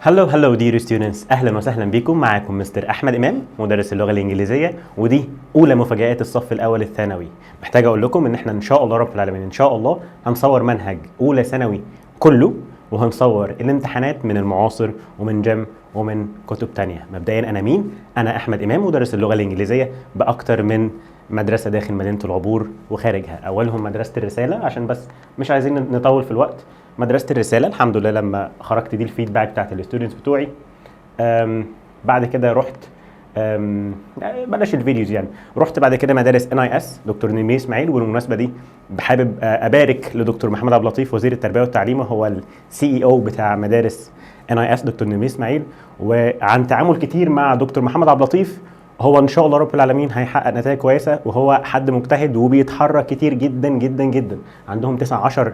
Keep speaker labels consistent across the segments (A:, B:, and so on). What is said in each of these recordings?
A: هلو دير ستودنتس، اهلا وسهلا بكم. معاكم مستر احمد امام مدرس اللغه الانجليزيه، ودي اولى مفاجات الصف الاول الثانوي. محتاج اقول لكم ان احنا ان شاء الله رب العالمين ان شاء الله هنصور منهج اولى ثانوي كله، وهنصور الامتحانات من المعاصر ومن جم ومن كتب تانية. مبدئيا انا مين؟ انا احمد امام مدرس اللغه الانجليزيه باكتر من مدرسه داخل مدينه العبور وخارجها. اولهم مدرسه الرساله، عشان بس مش عايزين نطول في الوقت. مدرسه الرساله الحمد لله لما خرجت دي الفيدباك بتاعت الستودنتس بتوعي. بعد كده رحت بلاش الفيديوز يعني. رحت بعد كده مدارس NIS دكتور نيمي اسماعيل، والمناسبه دي بحابب ابارك لدكتور محمد عبد اللطيف وزير التربيه والتعليم، هو CEO بتاع مدارس NIS دكتور نيمي اسماعيل، وعن تعامل كتير مع دكتور محمد عبد اللطيف. هو ان شاء الله رب العالمين هيحقق نتائج كويسه، وهو حد مجتهد وبيتحرك كتير جدا جدا جدا. عندهم 19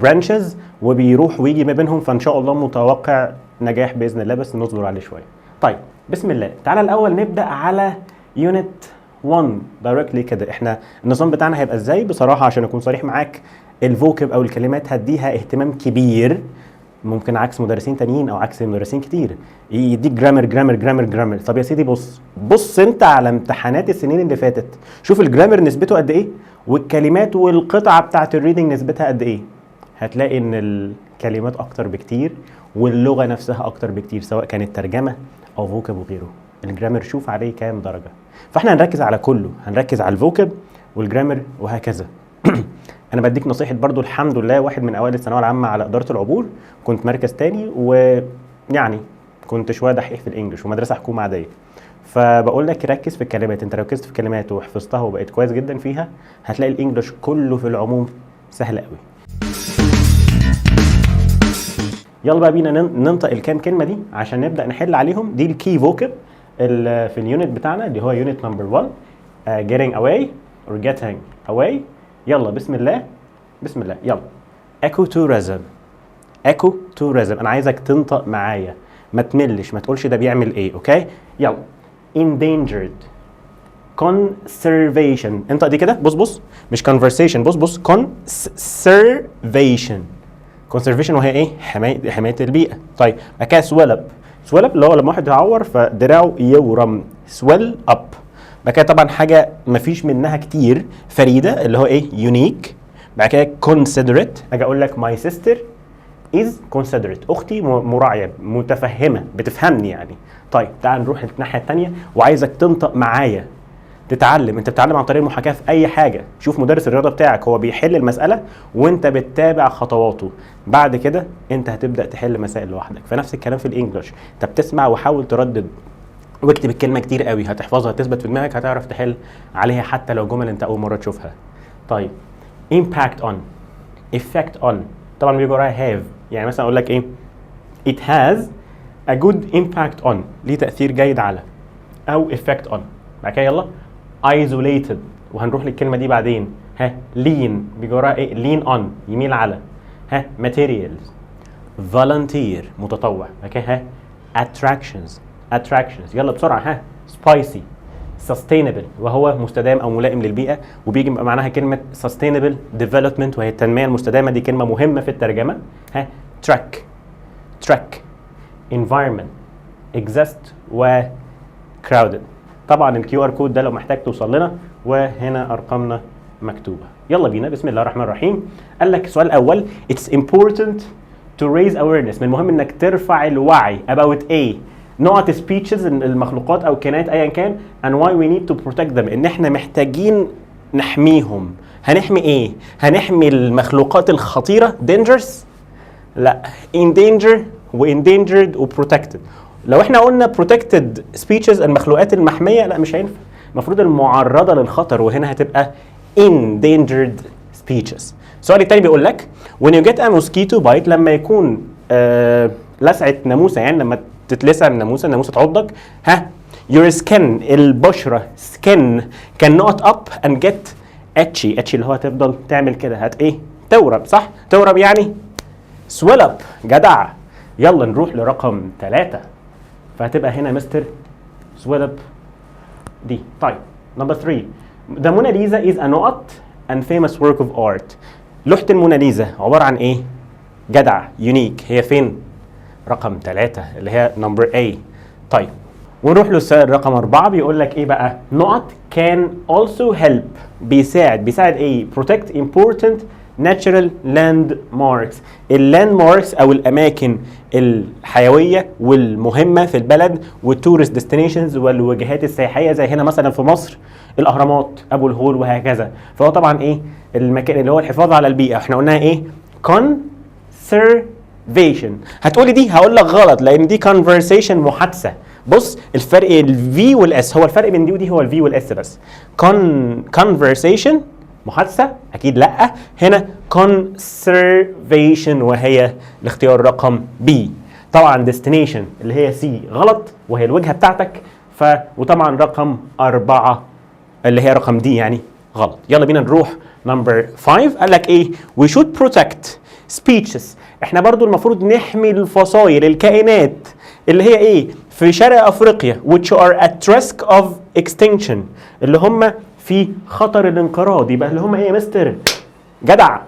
A: برانشز وبيروح ويجي ما بينهم، فان شاء الله متوقع نجاح باذن الله، بس نصبر عليه شويه. طيب بسم الله، تعالى الاول نبدا على يونت 1 دايركتلي كده. احنا النظام بتاعنا هيبقى ازاي؟ بصراحه عشان اكون صريح معاك، الفوكب او الكلمات هديها اهتمام كبير، ممكن عكس مدرسين تانيين او عكس مدرسين كتير يديك جرامر. طب يا سيدي بص انت على امتحانات السنين اللي فاتت، شوف الجرامر نسبته قد ايه، والكلمات والقطعه بتاعه الريدنج نسبتها قد ايه. هتلاقي ان الكلمات اكتر بكتير واللغه نفسها اكتر بكتير، سواء كانت ترجمه او فوكب وغيره. الجرامر شوف عليه كام درجه، فاحنا هنركز على كله، هنركز على الفوكب والجرامر وهكذا. انا بديك نصيحه برضو، الحمد لله واحد من اوائل الثانويه العامه على اداره العبور، كنت مركز تاني، ويعني كنت شويه دحيح في الانجليش ومدرسه حكومه عاديه. فبقول لك ركز في الكلمات، انت لو ركزت في الكلمات وحفظتها وبقيت كويس جدا فيها، هتلاقي الانجليش كله في العموم سهل قوي. يلا بقى بينا ننطق الكام كلمه دي عشان نبدا نحل عليهم. دي الكي فوكب في اليونت بتاعنا، اللي هو يونت نمبر 1 getting away or getting away. يلا بسم الله يلا. ecotourism. انا عايزك تنطق معايا، ما تملش، ما تقولش ده بيعمل ايه. اوكي يلا. endangered. conservation. انطق دي كده، بص مش conversation، بص conservation وهي ايه؟ حمايه البيئه. طيب اكا swell up اللي هو لما واحد يعور فدراعه يورم، swell up. بعد كده طبعا حاجه مفيش منها كتير، فريده، اللي هو ايه؟ يونيك. بعد كده considerate، اجي اقول لك my sister is considerate، اختي مراعيه متفهمه بتفهمني يعني. طيب تعال نروح الناحيه الثانيه، وعايزك تنطق معايا تتعلم. انت بتتعلم عن طريق المحاكاه في اي حاجه. شوف مدرس الرياضه بتاعك هو بيحل المساله وانت بتتابع خطواته، بعد كده انت هتبدا تحل مسائل لوحدك. فنفس الكلام في الانجليش، انت بتسمع وحاول تردد واكتب الكلمه كتير قوي، هتحفظها، تثبت في دماغك، هتعرف تحل عليها حتى لو جمل انت اول مره تشوفها. طيب impact on effect on، طبعا بيجي وراها have، يعني مثلا اقول لك ايه؟ it has a good impact on، ليه تاثير جيد على، او effect on. بعد كده يلا isolated، وهنروح للكلمه دي بعدين. lean بيجي وراها ايه؟ lean on يميل على. materials volunteer متطوع. بعد كده attractions يلا بسرعه. spicy sustainable وهو مستدام او ملائم للبيئه، وبيجي معناها كلمه sustainable development وهي التنميه المستدامه، دي كلمه مهمه في الترجمه. track environment exist و crowded. طبعا الكيو ار كود ده لو محتاج توصل لنا، وهنا ارقامنا مكتوبه. يلا بينا بسم الله الرحمن الرحيم. قال لك السؤال الاول it's important to raise awareness، من المهم انك ترفع الوعي about a نوع speeches المخلوقات او كائنات ايا كان، and why we need to protect them، ان احنا محتاجين نحميهم. هنحمي ايه؟ هنحمي المخلوقات الخطيره dangerous؟ لا، in danger و endangered و protected. لو احنا قلنا protected species المخلوقات المحميه، لا مش هينفع، المفروض المعرضه للخطر، وهنا هتبقى endangered species. السؤال الثاني بيقول لك when you get a mosquito bite، لما يكون لسعه ناموسه، يعني لما تتلسع من الناموسه تعضك، your skin البشره skin can not up and get itchy اللي هو تفضل تعمل كده، ايه؟ تورم، صح؟ تورم يعني swell up، جدع. يلا نروح لرقم 3، فهتبقى هنا مستر swell up دي. طيب نمبر 3 the Mona Lisa is a not and famous work of art. لوحة الموناليزا عبارة عن ايه؟ جدع، يونيك. هي فين؟ رقم 3 اللي هي نمبر A. طيب ونروح للسؤال رقم 4 بيقول لك ايه بقى؟ نقط can also help بيساعد ايه؟ protect important natural landmarks. اللاندماركس او الاماكن الحيويه والمهمه في البلد والتورست ديستنيشنز والوجهات السياحيه زي هنا مثلا في مصر الاهرامات، ابو الهول وهكذا. فهو طبعا ايه المكان اللي هو الحفاظ على البيئه، احنا قلناها ايه؟ conservation. هتقولي دي، هقول لك غلط لان دي conversation محادثه. بص الفرق الفي والاس، هو الفرق بين دي ودي هو الفي والاس بس. conversation محادثه اكيد لا، هنا conservation وهي الاختيار رقم بي. طبعا destination اللي هي سي غلط وهي الوجهه بتاعتك، وطبعا رقم 4 اللي هي رقم دي يعني غلط. يلا بينا نروح نمبر 5. قال لك ايه؟ we should protect species. احنا برضو المفروض نحمي الفصائل الكائنات اللي هي ايه في شرق افريقيا which are at risk of extinction، اللي هم في خطر الانقراض. يبقى اللي هم ايه يا مستر جدع؟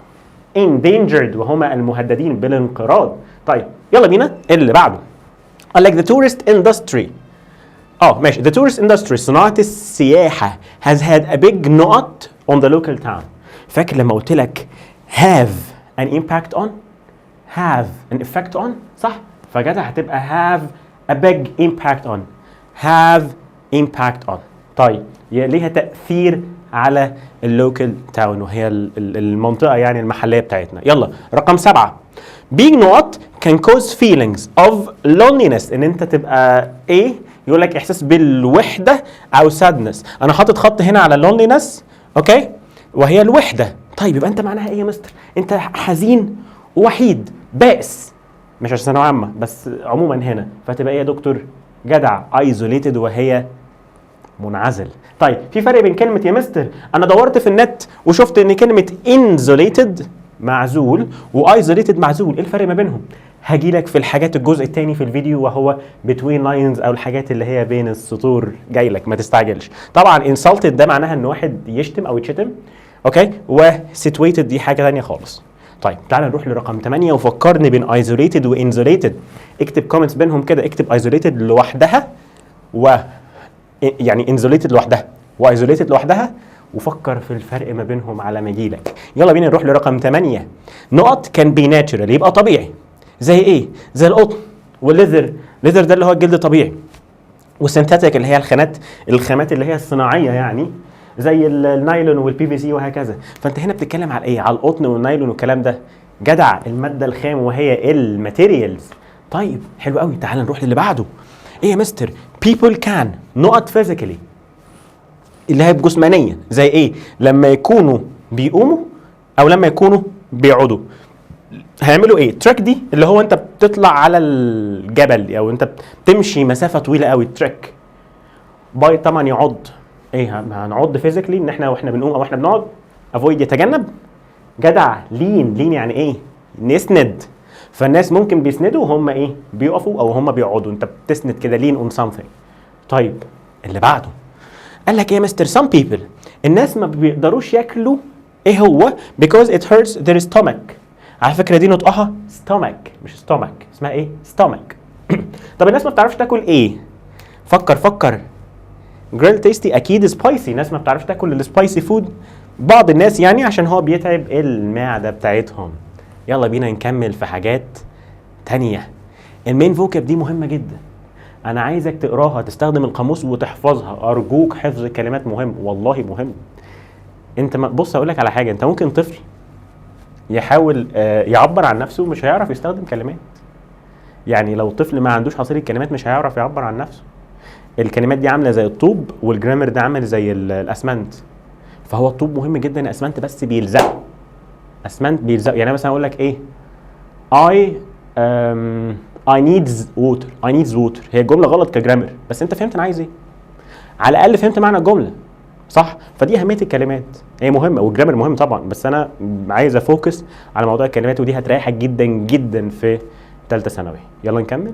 A: endangered وهم المهددين بالانقراض. طيب يلا بينا اللي بعده. قال لك the tourist industry. ماشي. the tourist industry صناعة السياحة has had a big نقط on the local town. فاكر لما قلت لك have an impact on، have an effect on، صح؟ فجدع هتبقى have a big impact on، have impact on. طيب ليها تأثير على اللوكال تاون وهي المنطقة يعني المحلية بتاعتنا. يلا رقم 7. being نقط can cause feelings of loneliness. ان انت تبقى ايه؟ يقول لك احساس بالوحدة او sadness. انا حاطط خط هنا على loneliness اوكي وهي الوحدة. طيب يبقى انت معناها ايه يا مستر؟ انت حزين ووحيد بائس، مش عشان ثانوية عامة بس عموما هنا، فتبقى ايه يا دكتور؟ جدع isolated وهي منعزل. طيب في فرق بين كلمة يا مستر انا دورت في النت وشفت ان كلمة insulated معزول وايزوليتد معزول، ايه الفرق ما بينهم؟ هاجي لك في الحاجات الجزء الثاني في الفيديو وهو between lines او الحاجات اللي هي بين السطور، جاي لك ما تستعجلش. طبعا insulted ده معناها ان واحد يشتم او يتشتم اوكي، وsituated دي حاجة ثانية خالص. طيب تعال نروح لرقم 8 وفكرني بين isolated وinsulated. اكتب كومنتس بينهم كده، اكتب isolated لوحدها يعني insulated لوحدها وايزوليتد لوحدها، وفكر في الفرق ما بينهم على ما يجيلك. يلا بينا نروح لرقم 8. نقط كان بي ناتشرال يبقى طبيعي. زي ايه؟ زي القطن والليذر. الليذر ده اللي هو الجلد طبيعي، والسنتاتيك اللي هي الخامات اللي هي الصناعيه يعني زي النايلون والبي في سي وهكذا. فانت هنا بتتكلم على ايه؟ على القطن والنايلون والكلام ده. جدع الماده الخام وهي الماتيريالز. طيب حلو قوي. تعال نروح للي بعده. ايه يا مستر؟ people can نقط physically اللي هي بجسمانيا. زي ايه؟ لما يكونوا بيقوموا او لما يكونوا بيقعدوا هيعملوا ايه؟ تريك دي اللي هو انت بتطلع على الجبل او انت بتمشي مسافه طويله قوي، تريك. باي طبعا يعض. ايه هنعض فيزيكلي ان احنا واحنا بنقوم او احنا بنقعد. افويد يتجنب. جدع لين يعني ايه؟ نسند. فالناس ممكن بيسندوا وهم ايه؟ بيقفوا او هم بيقعدوا، انت بتسند كده لين اون something. طيب اللي بعده قال لك ايه يا مستر؟ some people الناس ما بيقدروش ياكلوا ايه هو؟ because it hurts their stomach. على فكره دي نطقها stomach مش stomach، اسمها ايه؟ stomach. طب الناس ما بتعرفش تاكل ايه؟ فكر. جريل تيستي اكيد سبايسي. الناس ما بتعرفش تاكل السبايسي فود، بعض الناس يعني عشان هو بيتعب المعده بتاعتهم. يلا بينا نكمل في حاجات تانية. المين فوكاب دي مهمه جدا، انا عايزك تقراها، تستخدم القاموس وتحفظها. ارجوك حفظ الكلمات مهم، والله مهم. انت بص اقول لك على حاجه، انت ممكن طفل يحاول يعبر عن نفسه مش هيعرف يستخدم كلمات. يعني لو طفل ما عندوش حصيله كلمات مش هيعرف يعبر عن نفسه. الكلمات دي عامله زي الطوب والجرامر ده عامل زي الاسمنت. فهو الطوب مهم جدا، الاسمنت بس بيلزق. اسمنت بيلزق. يعني مثلا اقول لك ايه؟ I needs water. هي الجمله غلط كجرامر بس انت فهمت انا عايز ايه، على الاقل فهمت معنى الجمله صح. فدي اهميه الكلمات، هي مهمه والجرامر مهم طبعا، بس انا عايز افوكس على موضوع الكلمات ودي هتريحك جدا جدا في ثالثه ثانوي. يلا نكمل.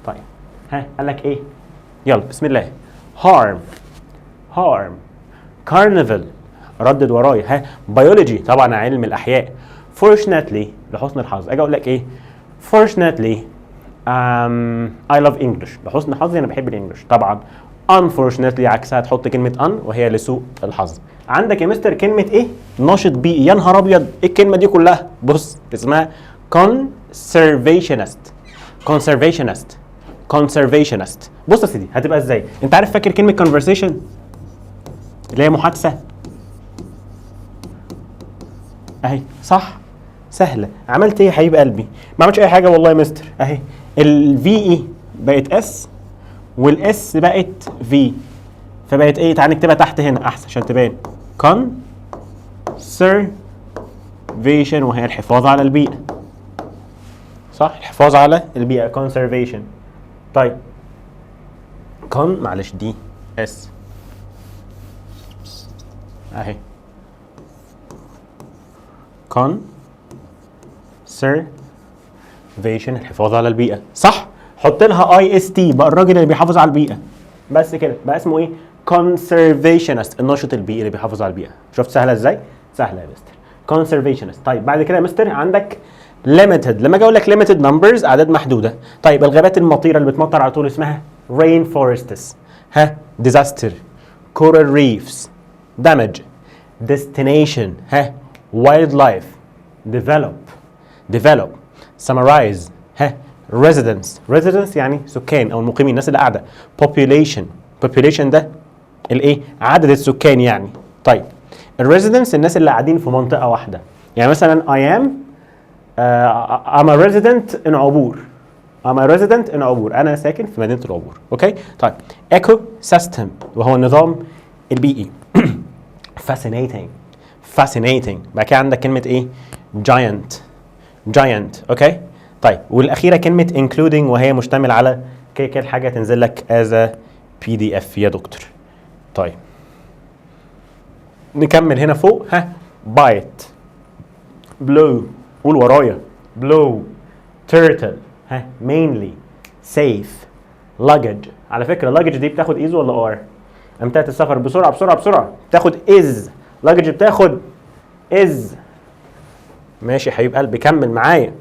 A: طيب قال لك ايه؟ يلا بسم الله. harm carnival ردد ورايا. بيولوجي طبعا علم الاحياء. fortunately لحسن الحظ. اجي اقول لك ايه؟ fortunately I love English. لحسن حظي انا بحب الانجليش طبعا. unfortunately عكسها تحط كلمه un وهي لسوء الحظ. عندك يا مستر كلمه ايه؟ ناشط بيئي. يا نهار ابيض ايه الكلمه دي كلها؟ بص اسمها conservationist. conservationist conservationist. بص يا سيدي هتبقى ازاي؟ انت عارف فاكر كلمه conversation اللي هي محادثه اهي، صح؟ سهله. عملت ايه يا حبيب قلبي؟ ما عملتش اي حاجه والله يا مستر. اهي الفي اي بقت اس والاس بقت في، فبقت ايه؟ تعال نكتبها تحت هنا احسن عشان تبان. conservation وهي الحفاظ على البيئه، صح؟ الحفاظ على البيئه conservation. طيب معلش دي اس اهي conservation الحفاظ على البيئه، صح؟ حط لها اي اس تي بقى الراجل اللي بيحافظ على البيئه، بس كده بقى اسمه ايه؟ conservationist الناشط البيئي اللي بيحافظ على البيئه. شفت سهله ازاي؟ سهله يا مستر. conservationist. طيب بعد كده يا مستر عندك limited. لما اجي اقول لك limited numbers اعداد محدوده. طيب الغابات المطيره اللي بتمطر على طول اسمها rainforests. ها disaster coral reefs damage destination ها wildlife develop summarize ها residents يعني سكان او المقيمين الناس اللي قاعده. population ده الايه؟ عدد السكان يعني. طيب الريزيدنس الناس اللي قاعدين في منطقه واحده، يعني مثلا I am I'm a resident in عبور. انا ساكن في مدينه العبور. اوكي طيب ايكو سيستم وهو النظام البيئي. fascinating. بعد كده عندك كلمه ايه؟ giant. اوكي طيب والاخيره كلمه including وهي مشتمل على كده الحاجه تنزل لك as a PDF يا دكتور. طيب نكمل هنا فوق. ها bite blow قول ورايا blow turtle ها mainly safe luggage. على فكره luggage دي بتاخد is ولا are؟ امتعة السفر بسرعه بتاخد is. luggage بتاخد is. ماشي يا حبيب قلبي كمل معايا.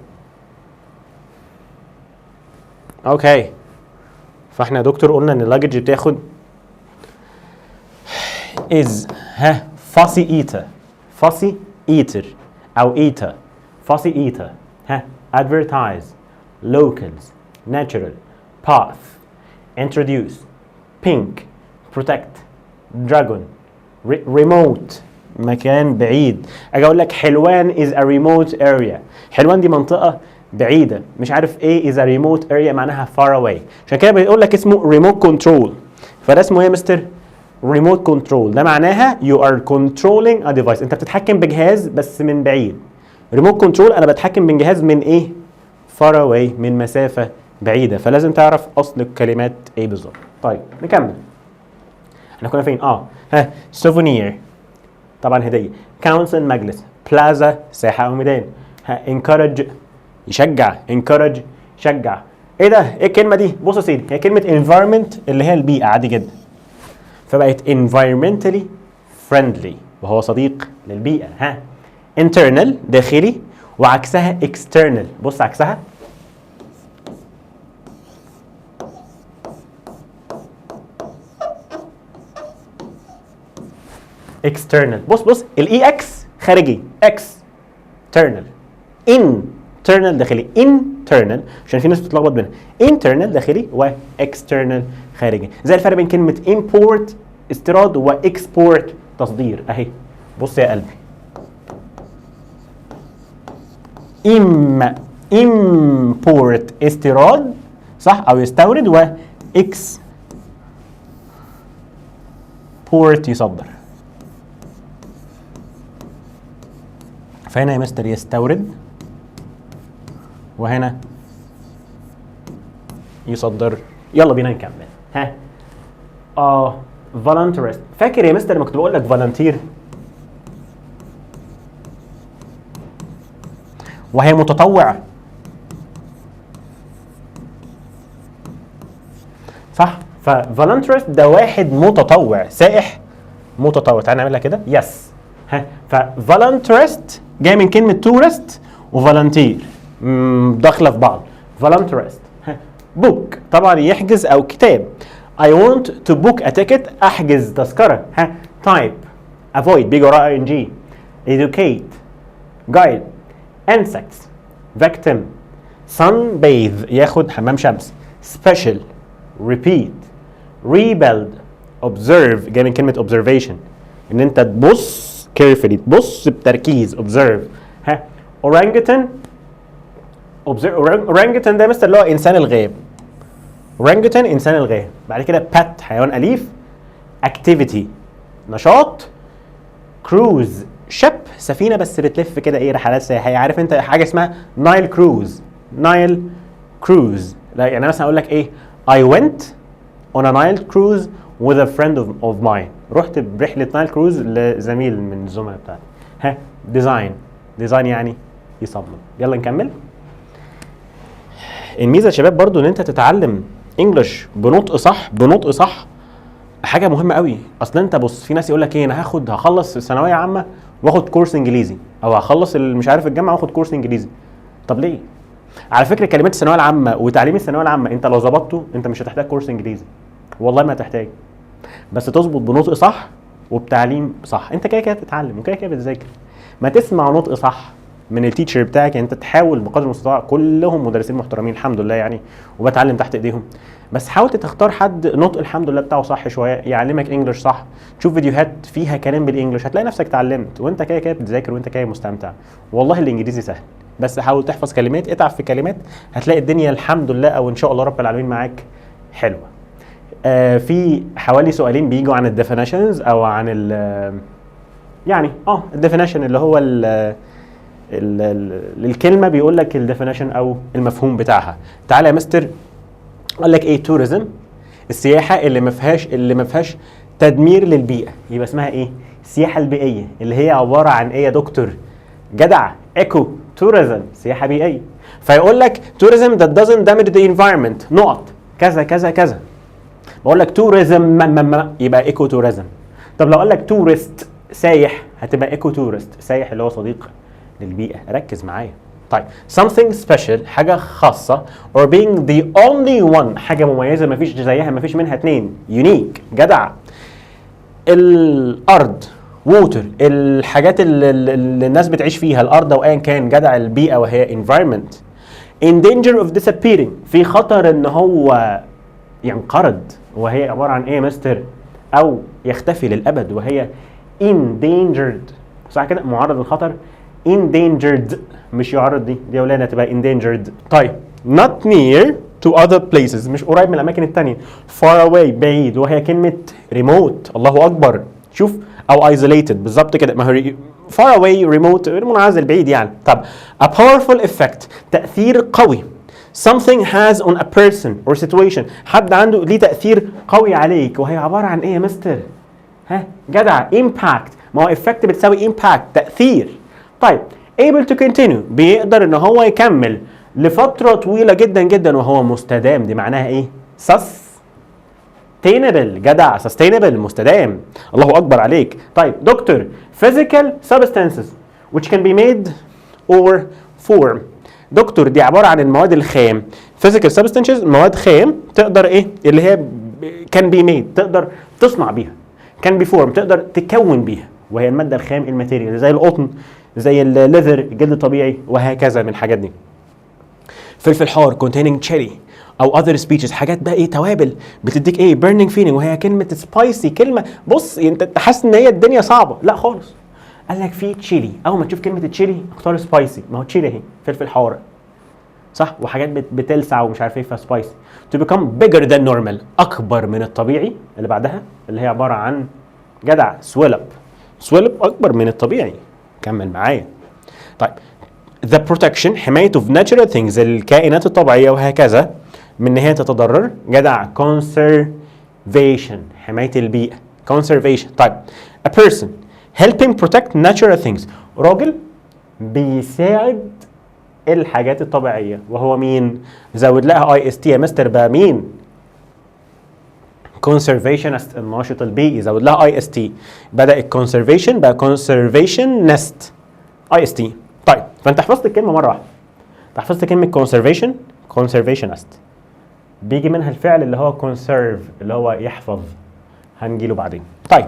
A: اوكي فاحنا يا دكتور قلنا ان اللاجج بتاخد is. ها fussy eater او eater fussy eater. ها advertise locals natural path introduce pink protect dragon remote مكان بعيد. اجي اقول لك حلوان is a remote area. حلوان دي منطقه بعيده، مش عارف ايه is a remote area معناها far away. عشان كده بيقول لك اسمه remote control. فده اسمه ايه يا مستر؟ remote control. ده معناها you are controlling a device. انت بتتحكم بجهاز بس من بعيد. remote control انا بتحكم بجهاز من ايه؟ far away من مسافه بعيده. فلازم تعرف اصل الكلمات ايه بالظبط. طيب نكمل. احنا كنا فين؟ ها souvenir طبعا هديه. council مجلس. plaza ساحه او ميدان. ها encourage يشجع. شجع. ايه ده؟ ايه الكلمه دي؟ بص يا سيدي هي كلمه environment اللي هي البيئه عادي جدا، فبقت environmentally friendly وهو صديق للبيئه. ها internal داخلي وعكسها external. بص عكسها external. بص الاي اكس خارجي external internal داخلي. internal عشان في ناس بتتلخبط بينها. internal داخلي و external خارجي. زي الفرق بين كلمه import استيراد و export تصدير اهي. بص يا قلبي import استيراد صح او يستورد و export يصدر. فهنا يا مستر يستورد وهنا يصدر. يلا بينا نكمل. ها voluntarist. فاكر يا مستر لما كنت بقول لك volunteer وهي متطوع صح؟ فvoluntarist ده واحد متطوع سائح متطوع. تعالى نعملها كده يس. ها voluntarist جاي من كلمه tourist وvolunteer. داخله في بعض. voluntarist book طبعا يحجز او كتاب. I want to book a ticket احجز تذكره. type avoid بيجي وراء ing. educate guide insects victim sunbathe ياخد حمام شمس. special repeat rebuild observe جاي من كلمة observation ان انت تبص carefully تبص بتركيز observe. orangutan orangutan ده مثل اللي هو انسان الغاب. orangutan انسان الغاب. بعد كده pet حيوان اليف. activity نشاط. cruise شب سفينه بس بتلف كده ايه رحلات سياحيه. عارف انت حاجه اسمها نايل كروز. نايل كروز لا يعني انا مثلا اقول لك ايه I went on a Nile cruise with a friend of mine. رحت برحله نايل كروز لزميل من الزملاء بتاعتي. ديزاين ديزاين يعني يصمم. يلا نكمل. الميزه يا شباب برضو ان انت تتعلم انجلش بنطق صح. بنطق صح حاجه مهمه قوي. اصل انت بص في ناس يقول لك ايه انا هخلص ثانويه عامه واخد كورس انجليزي او هخلص مش عارف الجامعه واخد كورس انجليزي. طب ليه؟ على فكره كلمات الثانويه العامه وتعليم الثانويه العامه انت لو ظبطته انت مش هتحتاج كورس انجليزي والله ما هتحتاج، بس تظبط بنطق صح وبتعليم صح. انت كده كده بتتعلم وكده كده بتذاكر. ما تسمع نطق صح من التيتشر بتاعك. يعني انت تحاول بقدر المستطاع كلهم مدرسين محترمين الحمد لله يعني وبتعلم تحت ايديهم، بس حاول تختار حد نطق الحمد لله بتاعه صح شويه يعلمك انجلش صح. تشوف فيديوهات فيها كلام بالانجلش هتلاقي نفسك اتعلمت وانت كده كده بتذاكر وانت كده مستمتع. والله الانجليزي سهل بس حاول تحفظ كلمات. اتعب في كلمات هتلاقي الدنيا الحمد لله او ان شاء الله رب العالمين معاك حلوه. في حوالي سؤالين بيجوا عن الديفينيشنز او عن يعني الديفينيشن اللي هو الكلمه بيقول لك الديفينيشن او المفهوم بتاعها. تعالى يا مستر قال لك ايه؟ توريزم السياحه اللي ما فيهاش تدمير للبيئه. يبقى اسمها ايه؟ السياحه البيئيه اللي هي عباره عن ايه يا دكتور؟ جدع ايكو توريزم سياحه بيئيه. فيقول لك توريزم that doesn't damage the environment نقط كذا كذا كذا. بقول لك توريزم يبقى ايكو توريزم. طب لو قال لك تورست سايح هتبقى ايكو تورست سايح اللي هو صديق للبيئه. ركز معايا. طيب something special حاجه خاصه or being the only one حاجه مميزه مفيش زيها مفيش منها اتنين. unique جدع. الارض ووتر الحاجات اللي الناس بتعيش فيها الارض او ايا كان. جدع البيئه وهي environment. in danger of disappearing في خطر ان هو ينقرض وهي عباره عن ايه يا مستر؟ او يختفي للابد وهي endangered صح كده؟ معرض للخطر endangered مش يعرض دي يا ولاد هتبقى endangered. طيب not near to other places مش قريب من الاماكن التانية. far away بعيد وهي كلمة remote. الله اكبر. شوف او isolated بالظبط كده. ما هو far away remote منعزل بعيد يعني. طب a powerful effect تأثير قوي. something has on a person or situation حد عنده ليه تأثير قوي عليك وهي عبارة عن ايه يا مستر؟ جدع impact. ما هو effect بتساوي impact تأثير. طيب able to continue بيقدر ان هو يكمل لفترة طويلة جدا جدا وهو مستدام. دي معناها ايه؟ sustainable جدع sustainable مستدام. الله اكبر عليك. طيب دكتور physical substances which can be made or form. دكتور دي عبارة عن المواد الخام. physical substances مواد خام تقدر ايه اللي هي can be made تقدر تصنع بيها. can be form تقدر تكون بيها وهي المادة الخام الماتيريال زي القطن زي الليذر الجلد الطبيعي وهكذا من الحاجات دي. فلفل حار containing chili او other species حاجات بقى ايه توابل بتديك ايه burning feeling وهي كلمة spicy. كلمة بص انت حاسس ان هي الدنيا صعبة. لا خالص. قال لك في تشيلي. اول ما تشوف كلمة تشيلي اختار سبايسي. ما هو تشيلي اهي فلفل حار صح وحاجات بتلسع ومش عارف ايه فسبايسي. to become bigger than normal اكبر من الطبيعي. اللي بعدها اللي هي عبارة عن جدع swell up اكبر من الطبيعي. كمل معايا. طيب the protection حماية of natural things الكائنات الطبيعية وهكذا من ان هي تتضرر. جدع conservation حماية البيئة conservation. طيب a person helping protect natural things راجل بيساعد الحاجات الطبيعية وهو مين؟ زود لها IST يا مستر بقى مين؟ conservationist الناشط البيئي. زود لها IST بدأ conservation بقى conservationist IST. طيب فانت حفظت الكلمة مرة واحدة. حفظت كلمه conservationist بيجي منها الفعل اللي هو conserve اللي هو يحفظ، هنجيله بعدين. طيب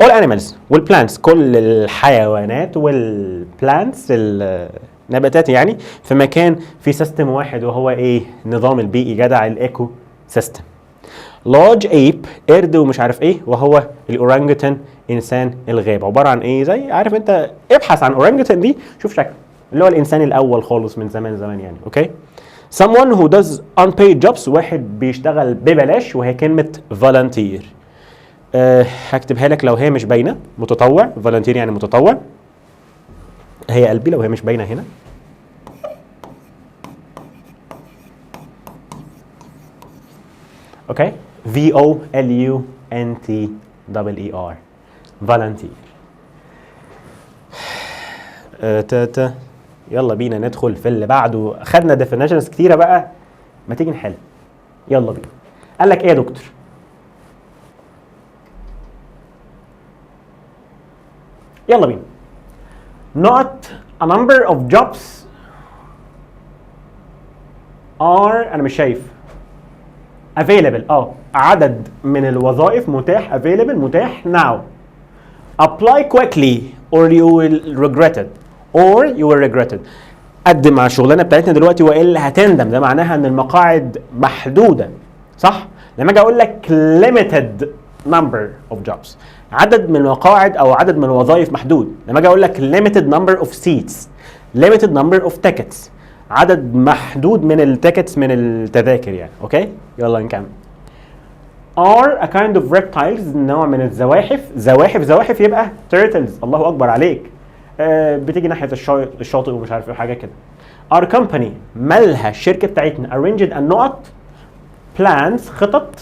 A: all animals والplants كل الحيوانات والplants النباتات يعني في مكان في سيستم واحد وهو ايه؟ النظام البيئي جدع الايكو سيستم. large ape قرد ومش عارف ايه وهو الاورانجوتان انسان الغابه، عباره عن ايه؟ زي عارف انت ابحث عن اورانجوتان دي شوف شكله اللي هو الانسان الاول خالص من زمان زمان يعني. اوكي someone who does unpaid jobs واحد بيشتغل ببلاش وهي كلمه volunteer. هكتبها لك لو هي مش باينه، متطوع volunteer يعني متطوع، هي قلبي لو هي مش باينه هنا. اوكي VOLUNTEER volunteer. يلا بينا ندخل في اللي بعده. خدنا definitions كتيره بقى، ما تيجي نحل. يلا بينا. قال لك ايه يا دكتور؟ يلا بينا. not a number of jobs are انا مش شايف available عدد من الوظائف متاح available متاح now. apply quickly or you will regret it قدم على الشغلانه بتاعتنا دلوقتي والا هتندم. ده معناها ان المقاعد محدوده صح؟ لما اجي اقول لك limited number of jobs عدد من المقاعد او عدد من الوظائف محدود. لما اجي اقول لك limited number of seats limited number of tickets عدد محدود من التيكتس من التذاكر يعني. اوكي يلا نكمل. are a kind of reptiles نوع من الزواحف. زواحف يبقى turtles. الله اكبر عليك. بتيجي ناحيه الشاطئ ومش عارف ايه حاجه كده. our company مالها الشركه بتاعتنا arranged النقط plans خطط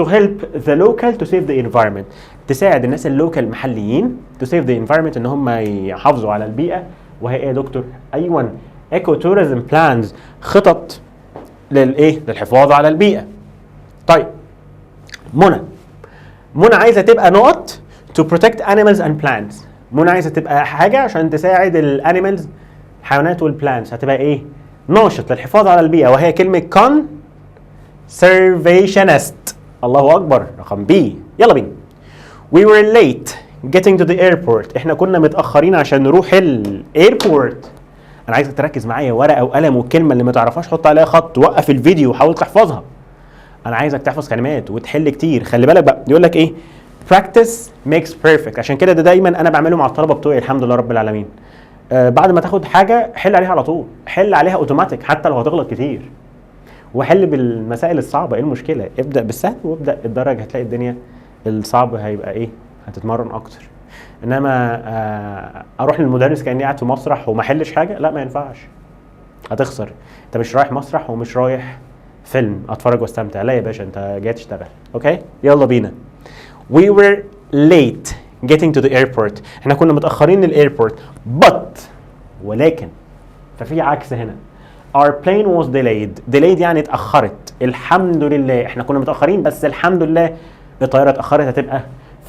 A: to help the local to save the environment تساعد الناس اللوكال المحليين to save the environment ان هم يحافظوا على البيئه. وهي ايه يا دكتور؟ ايوه ايكو توريزم بلانز خطط للحفاظ على البيئه. طيب منى عايزه تبقى نقط to protect animals and plants. منى عايزه تبقى حاجه عشان تساعد الانيمالز الحيوانات والبلانتس. هتبقى ايه؟ ناشط للحفاظ على البيئه وهي كلمه conservationist. الله اكبر. رقم بي. يلا بينا. we were late getting to the airport احنا كنا متاخرين عشان نروح الايربورت. انا عايزك تركز معايا، ورقه وقلم والكلمه اللي ما تعرفهاش حط عليها خط، وقف الفيديو وحاول تحفظها. انا عايزك تحفظ كلمات وتحل كتير. خلي بالك بقى يقول لك ايه؟ practice makes perfect. عشان كده ده دايما انا بعمله مع الطلبه بتوعي الحمد لله رب العالمين. بعد ما تاخد حاجه حل عليها على طول، حل عليها اوتوماتيك حتى لو هتغلط كتير، وحل بالمسائل الصعبه. ايه المشكله؟ ابدا بالسهل وابدا الدرجه، هتلاقي الدنيا الصعب هيبقى ايه؟ هتتمرن اكتر. انما اروح للمدرس كاني قاعد في مسرح وما احلش حاجه، لا ما ينفعش، هتخسر. انت مش رايح مسرح ومش رايح فيلم اتفرج واستمتع، لا يا باشا انت جاي تشتغل. اوكي يلا بينا. we were late getting to the airport احنا كنا متاخرين للايربورت but ولكن ففي عكس هنا. our plane was delayed يعني اتاخرت. الحمد لله احنا كنا متاخرين بس الحمد لله الطياره اتاخرت. هتبقى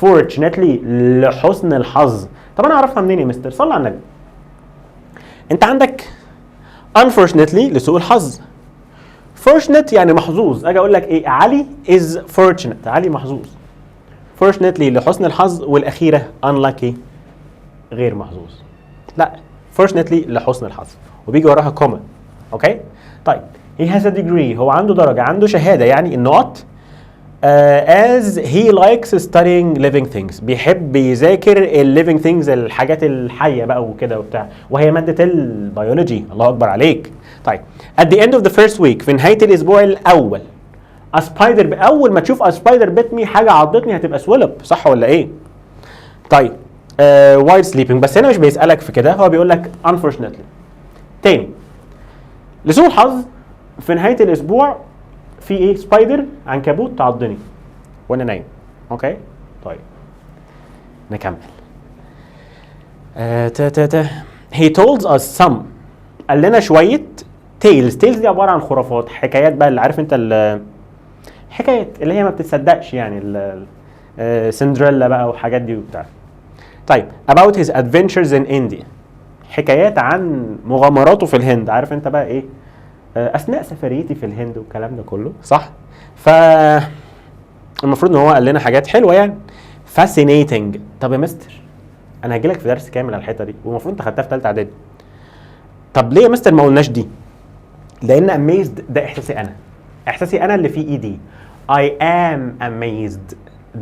A: fortunately لحسن الحظ. طب انا اعرفها منين يا مستر؟ صلى على النبي. انت عندك unfortunately لسوء الحظ، fortunate يعني محظوظ. اجي اقول لك ايه؟ علي is fortunate علي محظوظ. fortunately لحسن الحظ، والاخيره unlucky غير محظوظ. لا fortunately لحسن الحظ وبيجي وراها كوما. اوكي طيب he has a degree هو عنده درجه، عنده شهاده يعني النقط. as he likes studying living things بيحب يذاكر living things الحاجات الحيه بقى وكده وبتاع، وهي ماده البيولوجي. الله اكبر عليك. طيب at the end of the first week في نهايه الاسبوع الاول a spider اول ما تشوف a spider bit me حاجه عضتني هتبقى سولب، صح ولا ايه؟ طيب while sleeping بس هنا مش بيسالك في كده، هو بيقول لك unfortunately. تاني لسوء الحظ في نهايه الاسبوع في ايه؟ سبايدر عنكبوت تعضني وانا نايم. اوكي طيب نكمل. he told us some قال لنا شويه tales دي عباره عن خرافات، حكايات بقى اللي عارف انت الحكايات اللي هي ما بتتصدقش يعني سندريلا بقى وحاجات دي وبتاع. طيب about his adventures in India حكايات عن مغامراته في الهند. عارف انت بقى ايه؟ اثناء سفريتي في الهند والكلام ده كله، صح؟ ف المفروض ان هو قال لنا حاجات حلوه يعني. fascinating. طب يا مستر انا هجي لك في درس كامل على الحته دي، والمفروض انت خدتها في ثالثه اعدادي. طب ليه يا مستر ما قلناش دي؟ لان amazed ده احساسي انا، احساسي انا اللي فيه ايدي. I am amazed.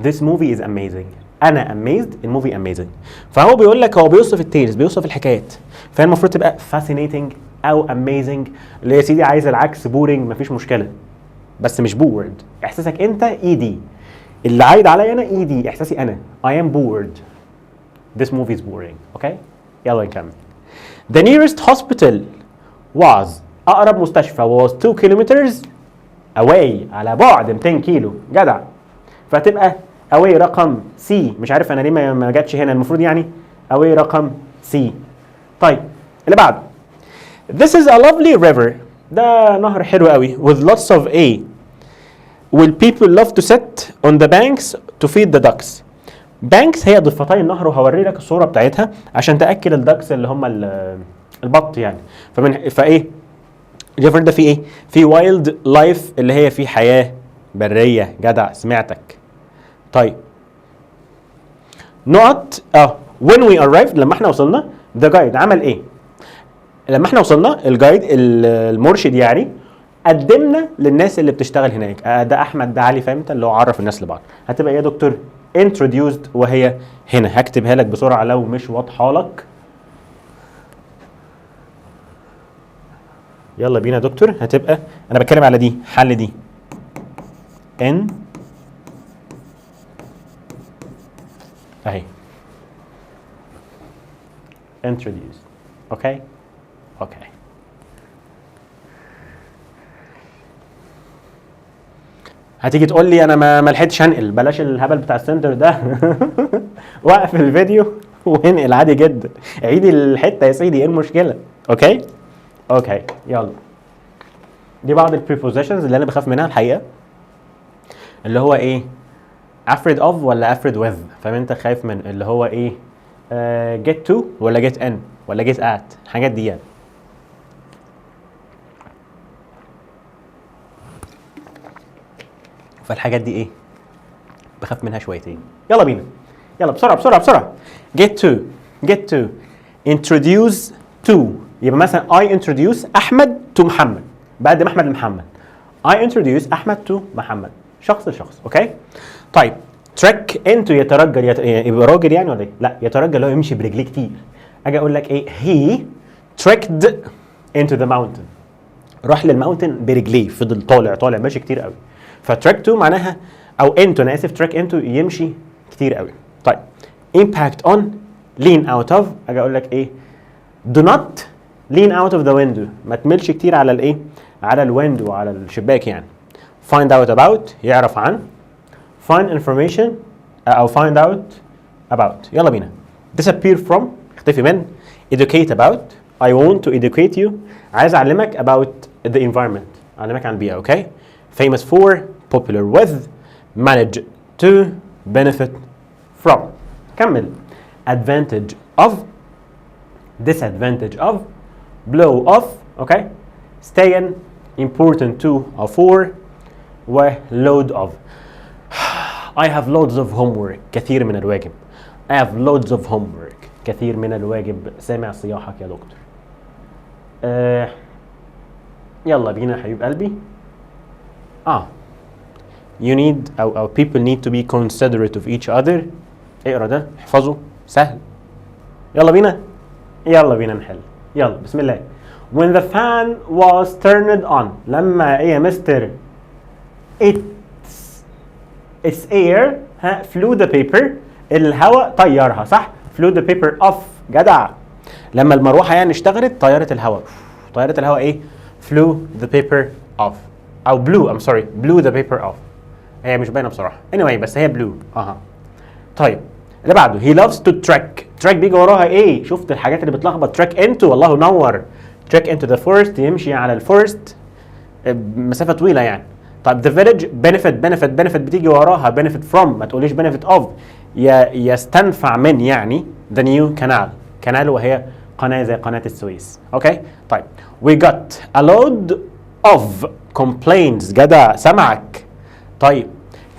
A: This movie is amazing. انا amazed. الموفي amazing. فهو بيقول لك، هو بيوصف التيلز، بيوصف الحكايات، فهي المفروض تبقى fascinating او amazing. اللي يا سيدي عايز العكس boring مفيش مشكله، بس مش bored. احساسك انت ايدي، اللي عايد عليا انا ايدي، احساسي انا. I am bored. This movie is boring. اوكي يلا نكمل. The nearest hospital was. اقرب مستشفى was 2 kilometers away. على بعد 200 كيلو. جدع. فتبقى away رقم سي. مش عارف انا ليه ما جاتش هنا، المفروض يعني away رقم سي. طيب اللي بعده. This is a lovely river. ده نهر حلو قوي with lots of A. Will people love to sit on the banks to feed the ducks. banks هي ضفتي النهر، وهوري لك الصوره بتاعتها عشان تاكل الدكس اللي هم البط يعني. فايه الريفر ده فيه ايه؟ في وايلد لايف اللي هي في حياه بريه. جدع سمعتك. طيب نقط when we arrived. لما احنا وصلنا the guide عمل ايه؟ لما احنا وصلنا الجايد المرشد يعني قدمنا للناس اللي بتشتغل هناك. ده احمد ده علي، فاهم انت؟ اللي هو عرف الناس لبعض. هتبقى يا دكتور introduced، وهي هنا هكتبها لك بسرعه لو مش واضحه لك. يلا بينا يا دكتور. هتبقى انا بتكلم على دي، حل دي ان اهي introduced. اوكي هتيجي تقول لي انا ما لحقتش انقل. بلاش الهبل بتاع السنتر ده. وقف الفيديو وانقل عادي جدا. عيد الحته يا سيدي، ايه المشكله؟ اوكي يلا. دي بعض البريبوزيشنز اللي انا بخاف منها الحقيقه، اللي هو ايه؟ afraid of ولا afraid with. فاهم انت؟ خايف من اللي هو ايه؟ get to ولا get in ولا get at. الحاجات دي يعني. فالحاجات دي ايه؟ بخاف منها شويتين. يلا بينا، يلا بسرعه. get to introduce to. يبقى مثلا I introduce احمد to محمد. بقدم احمد لمحمد. I introduce احمد to محمد. شخص لشخص. اوكي طيب trek into يترجل. يبقى راجل يعني ولا ايه؟ لا يترجل اللي هو يمشي برجليه كتير. اجي اقول لك ايه؟ he trekked into the mountain. راح للماونتن برجليه، فضل طالع ماشي كتير قوي. فتراك تو معناها او انتو، انا اسف، تراك انتو يمشي كتير قوي. طيب impact on lean out of. اجي اقول لك ايه؟ do not lean out of the window. ما تملش كتير على الايه؟ على الويندو، على الشباك يعني. find out about يعرف عن. find information او find out about. يلا بينا. disappear from اختفي من. educate about I want to educate you. عايز اعلمك about the environment. اعلمك عن البيئة. اوكي famous for popular with manage to benefit from. كمل. advantage of disadvantage of blow off. اوكي stay in important to or for و load of. I have loads of homework. كثير من الواجب. I have loads of homework. كثير من الواجب. سامع صياحك يا دكتور. يلا بينا حبيب قلبي. You need أو people need to be considerate of each other. اقرا ده احفظه سهل. يلا بينا نحل. يلا بسم الله. When the fan was turned on. لما ايه يا مستر؟ Its air flew the paper. الهواء طيرها، صح؟ flew the paper off. جدع. لما المروحة يعني اشتغلت طيرت الهواء. طيرت الهواء ايه؟ flew the paper off. او blew the paper off. هي مش باينه بصراحه. anyway بس هي blue. طيب اللي بعده. he loves to trek بيجي وراها ايه؟ شفت الحاجات اللي بتلخبط. trek into والله نور. trek into the forest يمشي على الفورست مسافه طويله يعني. طيب the village benefit بتيجي وراها benefit from. ما تقوليش benefit of. يستنفع من يعني the new canal وهي قناه زي قناه السويس. اوكي طيب we got a load of complaints. جدع سمعك. طيب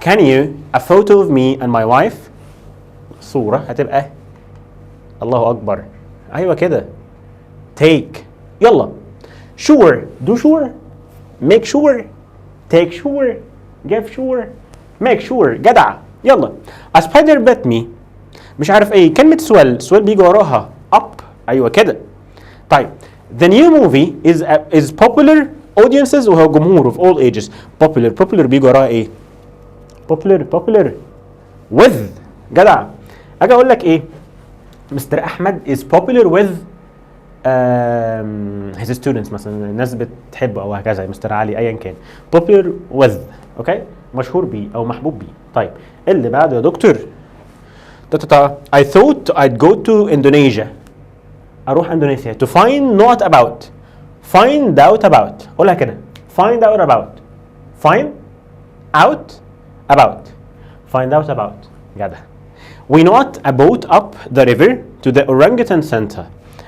A: can you a photo of me and my wife. صورة هتبقى الله أكبر. أيوة كده. take. يلا. sure. do sure. make sure. take sure. give sure. make sure. جدع. يلا. a spider bit me. مش عارف ايه. كلمة swell بيجي وراها up. أيوة كده. طيب the new movie is popular audiences وهو جمهور of all ages. popular بيجي وراها ايه؟ popular with. جدع. اجي اقول لك ايه؟ مستر احمد is popular with his students مثلا، الناس بتحبه او هكذا. مستر علي ايا كان popular with. اوكي مشهور بيه او محبوب بيه. طيب اللي بعده يا دكتور I thought I'd go to Indonesia. اروح اندونيسيا to find not about. find out about. قولها كده. find out about. find out about. find out about. جدع. we not a boat up the river to the orangutan center.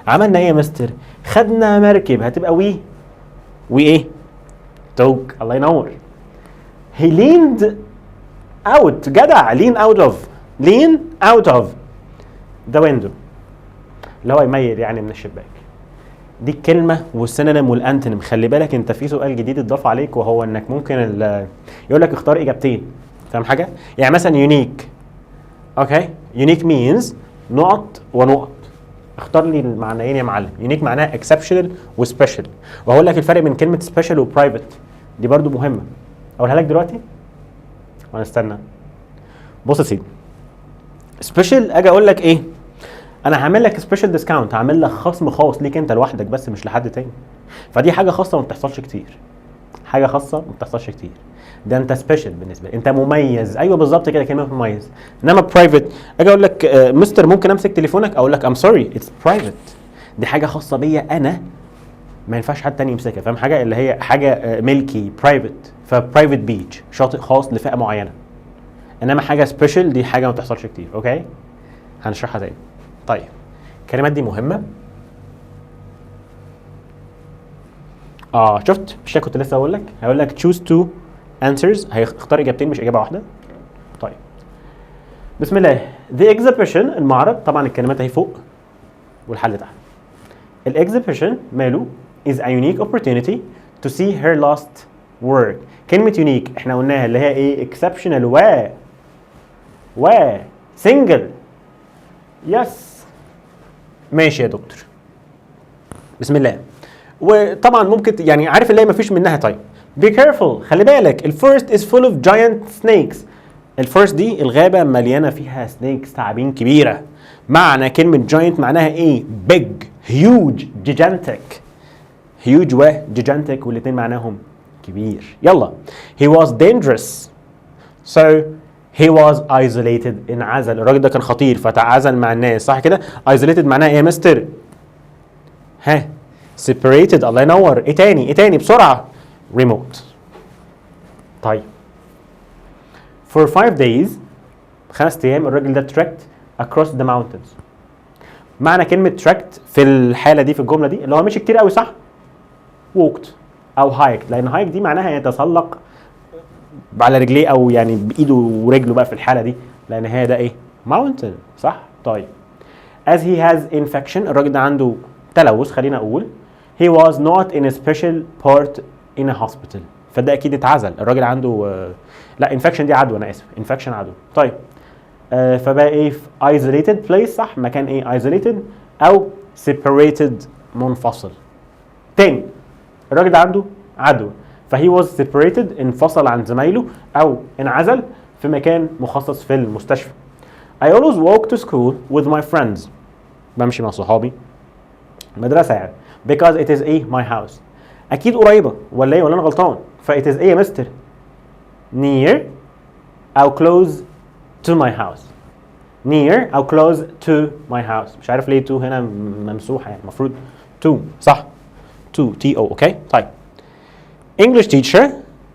A: عملنا ايه يا مستر؟ خدنا مركب هتبقى وي ايه؟ توك. الله ينور. he leaned out. جدع. lean out of the window اللي هو يميل يعني من الشباك. دي الكلمة والسينونيم والانتونيم. خلي بالك انت في سؤال جديد اتضاف عليك وهو انك ممكن يقول لك اختار اجابتين. فاهم حاجة؟ يعني مثلا يونيك. اوكي يونيك means نقط ونقط. اختار لي المعنيين يا معلم. يونيك معناها exceptional وسبيشال، وهقول لك الفرق بين كلمة سبيشال وبرايفت. دي برضو مهمة اقولها لك دلوقتي ونستنى. بص يا سيدي، سبيشال اجي اقول لك ايه؟ انا هعمل لك سبيشال ديسكاونت، هعمل لك خصم خاص ليك انت لوحدك بس مش لحد تاني. فدي حاجه خاصه ما بتحصلش كتير. حاجه خاصه ما بتحصلش كتير. ده انت سبيشال بالنسبه لي، انت مميز. ايوه بالظبط كده كلمه مميز. انما برايفت اجي اقول لك مستر ممكن امسك تليفونك، اقول لك ام سوري اتس برايفت. دي حاجه خاصه بيا انا، ما ينفعش حد تاني يمسكها. فاهم حاجه؟ اللي هي حاجه ملكي برايفت. فبرايفت بيتش شاطئ خاص لفئه معينه. انما حاجه سبيشال دي حاجه ما بتحصلش كتير. اوكي هنشرحها تاني. طيب الكلمات دي مهمه. شفت؟ مش كنت لسه هقول لك choose two answers. هيختار اجابتين مش اجابه واحده. طيب بسم الله. the exhibition المعرض. طبعا الكلمات اهي فوق والحل تحت. الاكزيبيشن ماله is a unique opportunity to see her last work. كلمه unique احنا قلناها اللي هي ايه؟ exceptional و single. يس ماشي يا دكتور. بسم الله. وطبعا ممكن يعني عارف اللي هي مفيش منها. طيب be careful خلي بالك. الفورست is full of giant snakes. الفورست دي الغابة مليانة فيها سنيكس تعابين كبيرة. معنى كلمة giant معناها ايه؟ big huge gigantic. huge و gigantic والاتنين معناهم كبير. يلا he was dangerous so he was isolated. انعزل. الراجل ده كان خطير فتعزل مع الناس. صح كده؟ isolated معناها ايه يا مستر؟ ها separated. الله ينور. ايه تاني بسرعة؟ remote. طيب for 5 days 5 ايام الراجل ده trekked across the mountains. معنى كلمة trekked في الحالة دي في الجملة دي اللي هو مشي كتير قوي. صح؟ walked او hiked، لان hike دي معناها يتسلق على رجليه او يعني بايده ورجله بقى في الحالة دي، لان هي ده ايه؟ mountain. صح؟ طيب as he has infection الراجل ده عنده تلوث. خلينا اقول he was not in a special part in a hospital. فده اكيد اتعزل. الراجل عنده لا infection دي عدوى، انا اسف infection عدوى. طيب فبقى ايه؟ isolated place. صح؟ مكان ايه؟ isolated او separated منفصل. تاني الراجل ده عنده عدوى فهي was separated انفصل عن زمايله او انعزل في مكان مخصص في المستشفى. I always walk to school with my friends. بمشي مع صحابي مدرسة يعني. because it is ايه؟ my house. اكيد قريبة ولا ايه؟ ولا انا غلطان؟ ف it is ايه يا مستر؟ near او close to my house. near او close to my house. مش عارف ليه to هنا ممسوحة يعني المفروض to. صح؟ to T O. اوكي طيب English teacher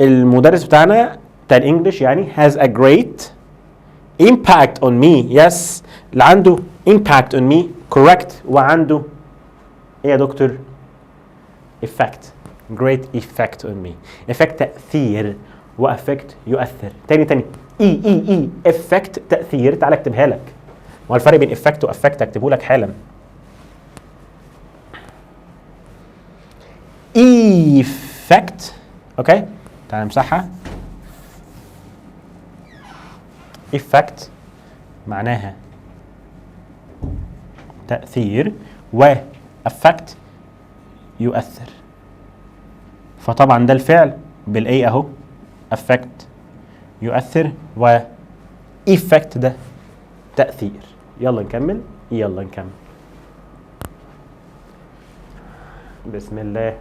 A: المدرس بتاعنا بتاع الانجليش يعني has a great impact on me. yes اللي عنده impact on me correct. وعنده ايه يا دكتور؟ effect. great effect on me. effect تأثير وافكت يؤثر. تاني اي effect تأثير. تعال اكتبها لك. ما الفرق بين effect وافكت؟ اكتبه لك حالا. effect اوكي تعال نمسحها. effect معناها تأثير و effect يؤثر. فطبعا ده الفعل بالاي اهو effect يؤثر و effect ده تأثير. يلا نكمل. بسم الله.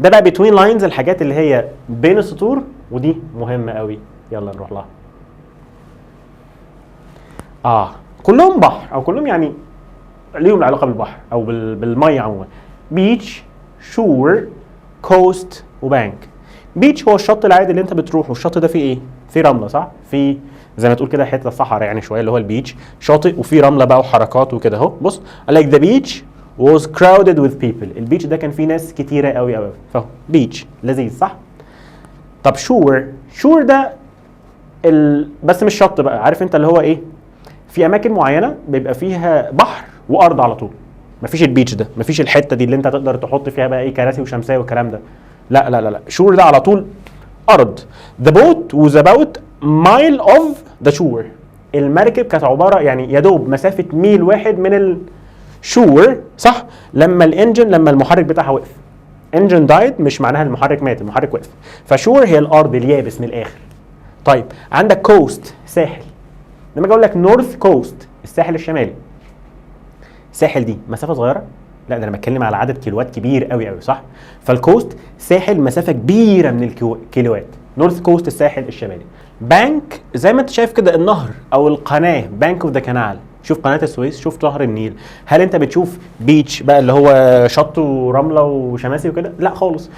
A: ده بقى between lines الحاجات اللي هي بين السطور ودي مهمة قوي. يلا نروح لها. كلهم بحر او كلهم يعني ليهم علاقة بالبحر او بالمية عموما. بيتش، شور، كوست، وبانك. بيتش هو الشط العادي اللي انت بتروحه. الشط ده فيه ايه؟ فيه رملة صح؟ فيه زي ما تقول كده حتة صحراء يعني شوية اللي هو البيتش. شاطئ وفيه رملة بقى وحركات وكده اهو. بص قال لك the beach was crowded with people. البيتش ده كان فيه ناس كتيرة قوي قوي. فهو بيتش لذيذ صح؟ طب شور ده بس مش شط بقى. عارف انت اللي هو ايه؟ في اماكن معينة بيبقى فيها بحر وارض على طول. مفيش البيتش ده، مفيش الحته دي اللي انت تقدر تحط فيها بقى ايه كراسي وشمسيه والكلام ده. لا شور ده على طول ارض. the boat was about mile of the shore. المركب كانت عباره يعني يا دوب مسافه ميل واحد من الشور صح؟ لما المحرك بتاعها وقف. engine died مش معناها المحرك مات، المحرك وقف. فشور هي الارض اليابس من الاخر. طيب عندك كوست ساحل. لما اجي اقول لك نورث كوست الساحل الشمالي، الساحل دي مسافه صغيره؟ لا ده انا بتكلم على عدد كيلوات كبير قوي صح؟ فالكوست ساحل مسافه كبيره من الكيلوات. نورث كوست الساحل الشمالي. بانك زي ما انت شايف كده النهر او القناه، بانك اوف ذا كانال. شوف قناه السويس، شوف نهر النيل. هل انت بتشوف بيتش بقى اللي هو شط ورمله وشماسي وكده؟ لا خالص.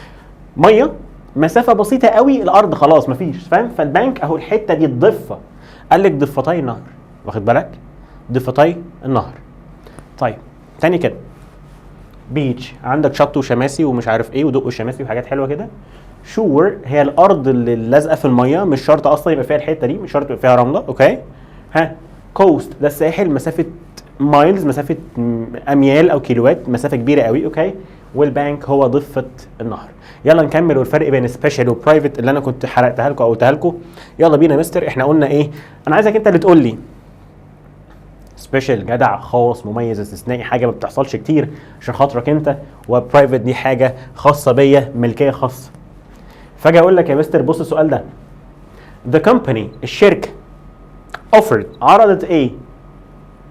A: ميه مسافه بسيطه قوي، الارض خلاص مفيش فاهم. فالبانك اهو الحته دي الضفه. قال لك ضفتي النهر، واخد بالك؟ ضفتي النهر. طيب تاني كده بيتش عندك شط وشماسي ومش عارف ايه ودق وشماسي وحاجات حلوه كده. شور هي الارض اللي لازقه في الميه، مش شرط اصلا يبقى فيها الحته دي، مش شرط يبقى فيها رمله اوكي. كوست ده الساحل مسافه مايلز، مسافه اميال او كيلوات، مسافه كبيره قوي اوكي. والبانك هو ضفه النهر. يلا نكمل. والفرق بين سبيشال وبرايفت اللي انا كنت حرقتها لكم او قلتها لكم. يلا بينا يا مستر. احنا قلنا ايه؟ انا عايزك انت اللي تقول لي سبيشال جدع خاص مميز استثنائي حاجه ما بتحصلش كتير عشان خاطرك انت، وبرايفت دي حاجه خاصه بيا ملكيه خاصه. فاجي اقول لك يا مستر بص السؤال ده. The company الشركه offered عرضت ايه؟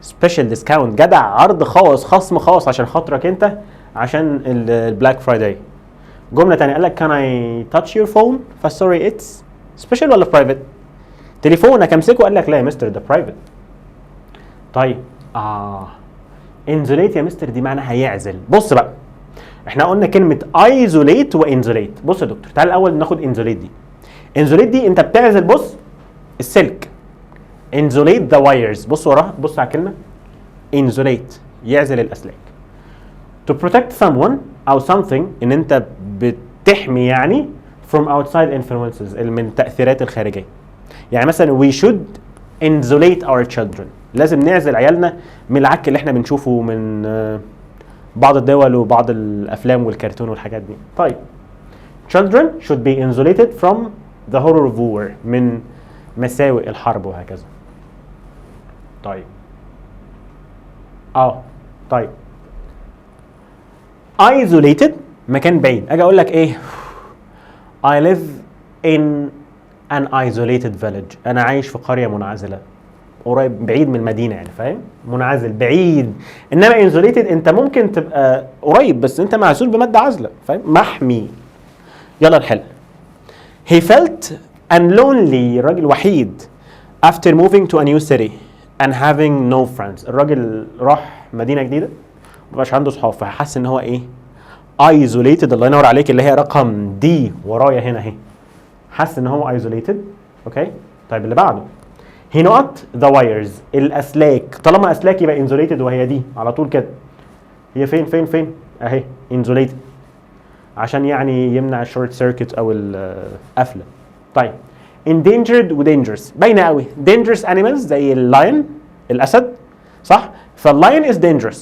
A: سبيشال ديسكاونت جدع عرض خاص خصم خاص عشان خاطرك انت عشان البلاك فرايداي. جمله ثانيه قال لك can I touch your phone؟ فسوري اتس سبيشال ولا برايفت؟ تليفونك امسكه قال لك لا يا مستر ده برايفت. طيب انزوليت يا مستر دي معناها يعزل. بص بقى احنا قلنا كلمه ايزوليت وانزوليت. بص يا دكتور تعال الاول ناخد انزوليت دي. انزوليت دي انت بتعزل بص السلك. انزوليت ذا وايرز. بص وراها، بص على الكلمه انزوليت يعزل الاسلاك. to protect someone او something ان انت بتحمي يعني from outside influences من التاثيرات الخارجيه. يعني مثلا we should insulate our children. لازم نعزل عيالنا من العك اللي احنا بنشوفه من بعض الدول وبعض الافلام والكرتون والحاجات دي. طيب children should be insulated from the horror of war من مساوئ الحرب وهكذا. طيب طيب isolated مكان بعيد. اجي اقول لك ايه؟ I live in an isolated village. انا عايش في قريه منعزله قريب بعيد من المدينه يعني فاهم؟ منعزل بعيد. انما انزوليتد انت ممكن تبقى قريب بس انت معزول بماده عازله فاهم؟ محمي. يلا نحل. He felt lonely الراجل وحيد after moving to a new city and having no friends. الراجل راح مدينه جديده مبقاش عنده صحاب فحس ان هو ايه؟ isolated. الله ينور عليك اللي هي رقم دي ورايا هنا اهي. حس ان هو isolated اوكي. طيب اللي بعده he not the wires الاسلاك. طالما اسلاك يبقى insulated وهي دي على طول كده. هي فين اهي insulated عشان يعني يمنع الشورت سيركت او القفله. طيب endangered و dangerous باينه قوي. dangerous animals زي اللاين الاسد صح؟ فاللاين is dangerous.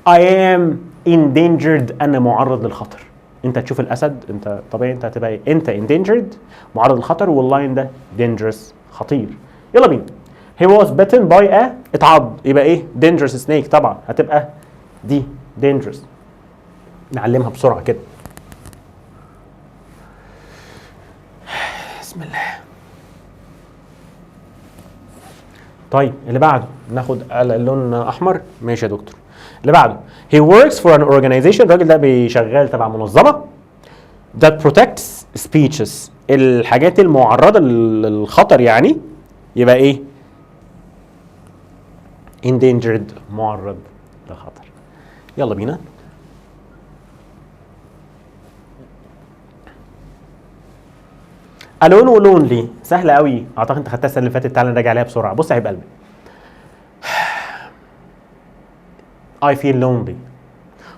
A: I am endangered انا معرض للخطر. انت تشوف الاسد انت طبيعي انت هتبقى ايه؟ انت endangered معرض للخطر واللاين ده dangerous خطير. يلا بينا. he was bitten by a اتعض يبقى ايه؟ dangerous snake طبعا هتبقى دي dangerous. نعلمها بسرعه كده. بسم الله. طيب اللي بعده ناخد اللون احمر. ماشي يا دكتور. اللي بعده he works for an organization الراجل ده بيشغال تبع منظمه that protects speeches الحاجات المعرضه للخطر يعني يبقى ايه؟ endangered معرض للخطر. يلا بينا. الون ولونلي سهله قوي اعتقد انت خدتها السنه اللي فاتت. تعالى نراجع عليها بسرعه. بص يا حبيب قلبي I feel lonely.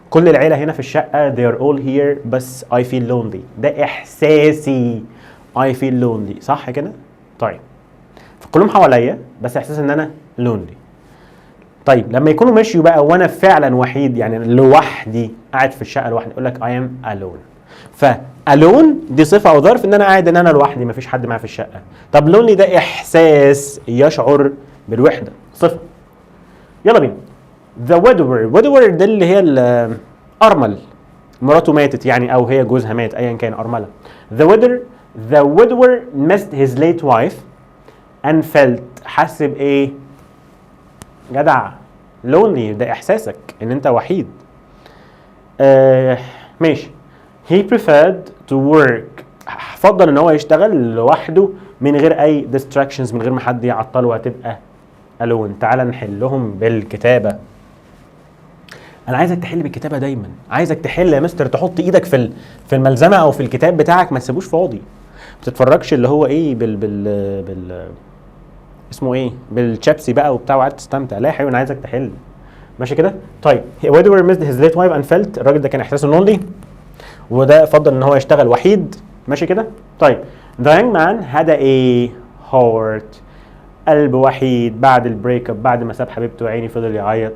A: كل العيله هنا في الشقه they are all here بس I feel lonely ده احساسي. I feel lonely صح كده؟ طيب كلهم حواليا بس احساس ان انا lonely. طيب لما يكونوا مشيوا بقى وانا فعلا وحيد يعني لوحدي قاعد في الشقه لوحدي اقول لك I am alone. فالون دي صفه او ظرف ان انا قاعد ان انا لوحدي مفيش حد معايا في الشقه. طب لونلي ده احساس يشعر بالوحده صفه. يلا بينا. ذا widower ده اللي هي الارمل مراته ماتت يعني او هي جوزها مات ايا كان ارمله. the widower missed his late wife and felt حس بايه؟ جدع lonely ده احساسك ان انت وحيد. ماشي. he preferred to work فضل ان هو يشتغل لوحده من غير اي distractions من غير ما حد يعطله هتبقى alone. تعال نحلهم بالكتابه. انا عايزك تحل بالكتابه دايما. عايزك تحل يا مستر تحط ايدك في الملزمه او في الكتاب بتاعك ما تسيبوش فاضي. ما تتفرجش اللي هو ايه بال اسمه ايه بالشيبسي بقى وبتاع وقعدت تستمتع. لا يا حبيبي انا عايزك تحل. ماشي كده؟ طيب widower missed his late wife and felt الراجل ده كان احساسه lonely وده فضل ان هو يشتغل وحيد. ماشي كده؟ طيب the young man had a heart قلب وحيد بعد البريك اب بعد ما ساب حبيبته عيني فضل يعيط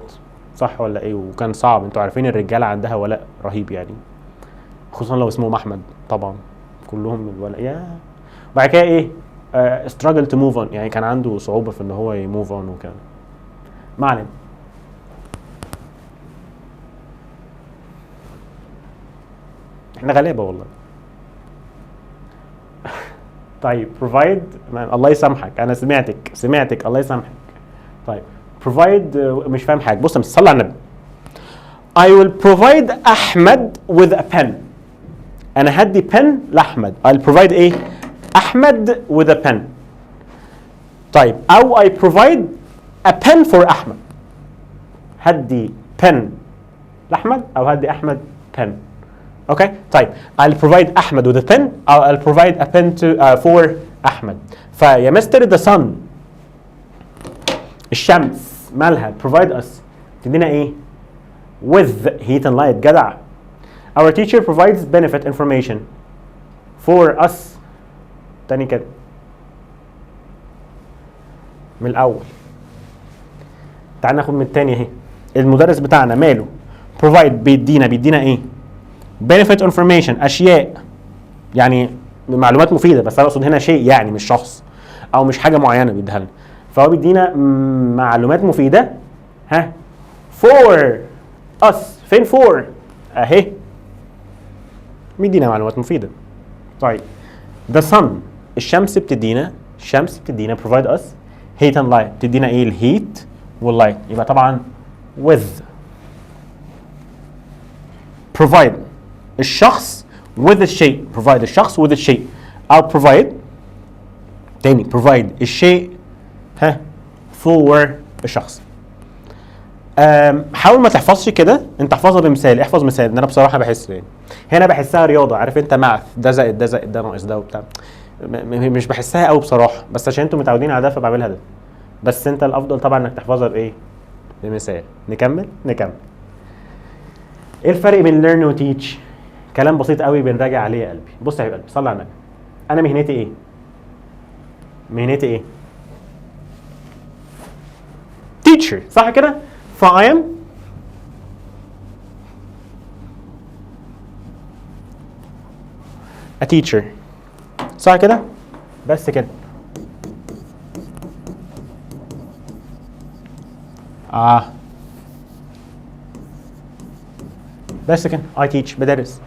A: صح ولا ايه؟ وكان صعب. انتوا عارفين الرجاله عندها ولاء رهيب يعني خصوصا لو اسمهم احمد طبعا كلهم الولاء يا. وبعد كده ايه؟ struggle to move on يعني كان عنده صعوبه في ان هو يموف اون وكده. ما علينا. احنا غلابه والله. طيب provide الله يسامحك انا سمعتك الله يسامحك. طيب provide مش فاهم حاجه. بص صلي على النبي. I will provide احمد with a pen. انا هدي pen لاحمد. I'll provide ايه؟ احمد with a pen. طيب او I provide a pen for احمد. هدي pen لاحمد او هدي احمد pen. اوكي طيب I'll provide احمد with a pen او I'll provide a pen to for احمد. فيا مستر the sun الشمس مالها provide us تدينا ايه؟ with heat and light. جدع. our teacher provides benefit information for us. تاني كده من الاول. تعال ناخد من التاني اهي. المدرس بتاعنا ماله؟ provide بيدينا ايه؟ benefit information اشياء يعني معلومات مفيده بس انا اقصد هنا شيء يعني مش شخص او مش حاجه معينه بيديها لنا. فهو بيدينا معلومات مفيده ها for us. فين for؟ اهي بيدينا معلومات مفيده. طيب the sun الشمس بتدينا provide us heat and light بتدينا ايه؟ الهيت واللايت. يبقى طبعا with provide الشخص with الشيء provide الشخص with الشيء او provide تاني provide الشيء ها for الشخص. حاول ما تحفظش كده. انت احفظها بمثال. احفظ مثال. ان انا بصراحه بحس يعني هنا بحسها رياضه. عارف انت ماث ده زائد ده ناقص ده وبتاع. مش بحسها قوي بصراحه بس عشان انتوا متعودين على ده فبعملها ده. بس انت الافضل طبعا انك تحفظها بايه؟ بمثال. نكمل. ايه الفرق بين learn و teach؟ كلام بسيط قوي بنراجع عليه يا قلبي. بص يا حبيب قلبي، صلي على النبي. انا مهنتي ايه؟ مهنتي ايه؟ teacher، صح كده؟ ف I am a teacher، صح كده؟ بس كده. بس كده. I teach، بدرس.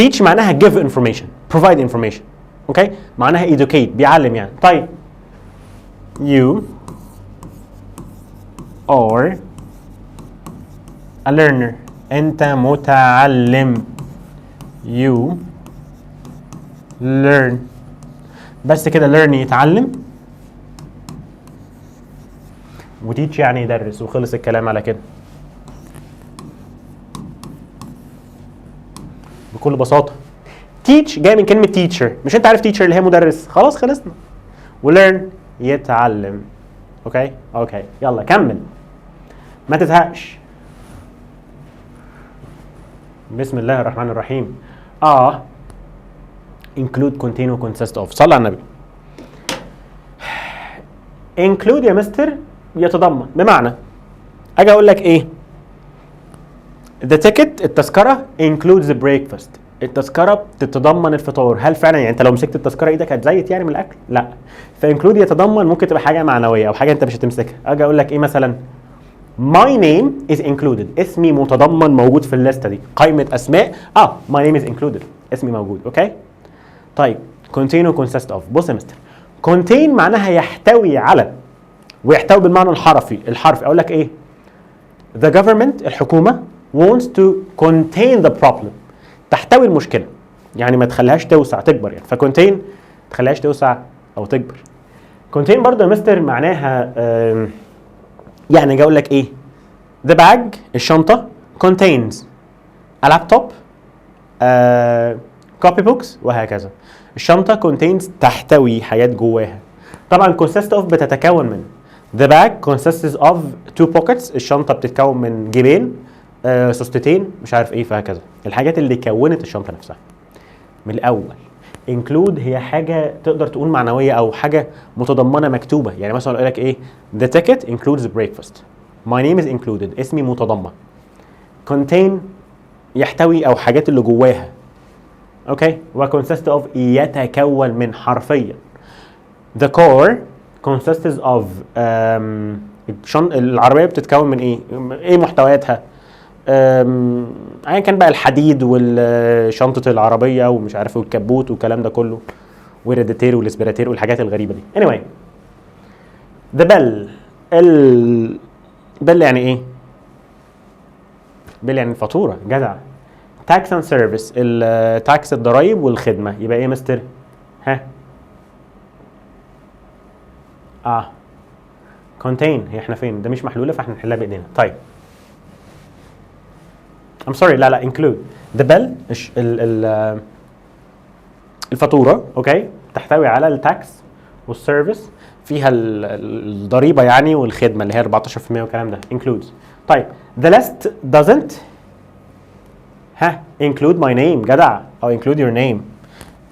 A: teach معناها give information، provide information. اوكي؟ معناها educate، بيعلم يعني. طيب you are a learner، انت متعلم. you learn، بس كده. learn يتعلم، وتيتش يعني يدرس، وخلص الكلام على كده بكل بساطه. teach جاي من كلمه teacher، مش انت عارف teacher اللي هي مدرس؟ خلاص خلصنا. وlearn يتعلم. اوكي يلا كمل، ما تزهقش. بسم الله الرحمن الرحيم. include contain و consist of. صلى على النبي. include يا مستر يتضمن، بمعنى اجي اقول لك ايه؟ the ticket، التذكره includes the breakfast، التذكره بتتضمن الفطار. هل فعلا يعني انت لو مسكت التذكره ايدك هتزيت يعني من الاكل؟ لا. فانكلود يتضمن ممكن تبقى حاجه معنويه او حاجه انت مش هتمسكها. اجي اقول لك ايه مثلا؟ my name is included، اسمي متضمن موجود في الليسته دي، قائمه اسماء. my name is included، اسمي موجود. اوكي طيب contain و consist of. بص يا مستر، contain معناها يحتوي على، ويحتوي بالمعنى الحرفي. اقول لك ايه؟ the government، الحكومه wants to contain the problem، تحتوي المشكله، يعني ما تخليهاش توسع تكبر يعني. فcontain ما تخليهاش توسع او تكبر. contain برضه يا مستر معناها يعني اجي اقول لك ايه؟ the bag، الشنطه contains a laptop، copy books، وهكذا. الشنطه contains تحتوي حاجات جواها. طبعا consist of بتتكون من the bag consists of two pockets، الشنطه بتتكون من جيبين، سوستتين، مش عارف ايه، فهكذا. الحاجات اللي كونت الشنطه نفسها من الاول. include هي حاجه تقدر تقول معنويه او حاجه متضمنه مكتوبه. يعني مثلا اقول لك ايه؟ the ticket includes breakfast، my name is included، اسمي متضمن. contain يحتوي او حاجات اللي جواها. اوكي و consist of يتكون من، حرفيا. the car consists of العربيه بتتكون من ايه؟ ايه محتوياتها؟ ايا كان بقى، الحديد وشنطه العربيه ومش عارف والكبوت والكلام ده كله، والراديتير والاسبراتير والحاجات الغريبه دي. anyway the bell، bell يعني ايه؟ bell يعني الفاتوره، جدع. tax and service، التاكس الضرايب والخدمه. يبقى ايه مستر؟ contain هي احنا فين؟ ده مش محلوله فاحنا نحلها بايدينا. طيب I'm sorry، لا include the bill، الفاتوره. اوكي تحتوي على التاكس والسيرفيس، فيها الضريبه يعني، والخدمه اللي هي 14% والكلام ده. includes. طيب the list doesn't include my name، جدع، او include your name.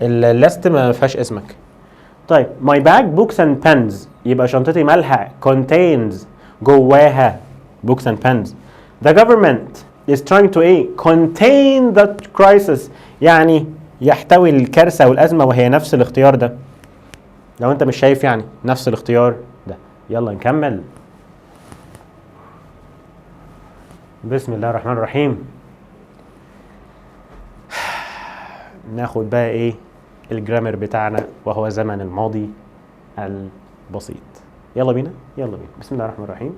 A: الليست ما فيهاش اسمك. طيب my bag books and pens، يبقى شنطتي مالها؟ contains، جواها books and pens. the government is trying to contain the crisis، يعني يحتوي الكارثه والازمه، وهي نفس الاختيار ده. لو انت مش شايف يعني نفس الاختيار ده. يلا نكمل. بسم الله الرحمن الرحيم. ناخد بقى ايه؟ الجرامر بتاعنا، وهو زمن الماضي البسيط. يلا بينا. بسم الله الرحمن الرحيم.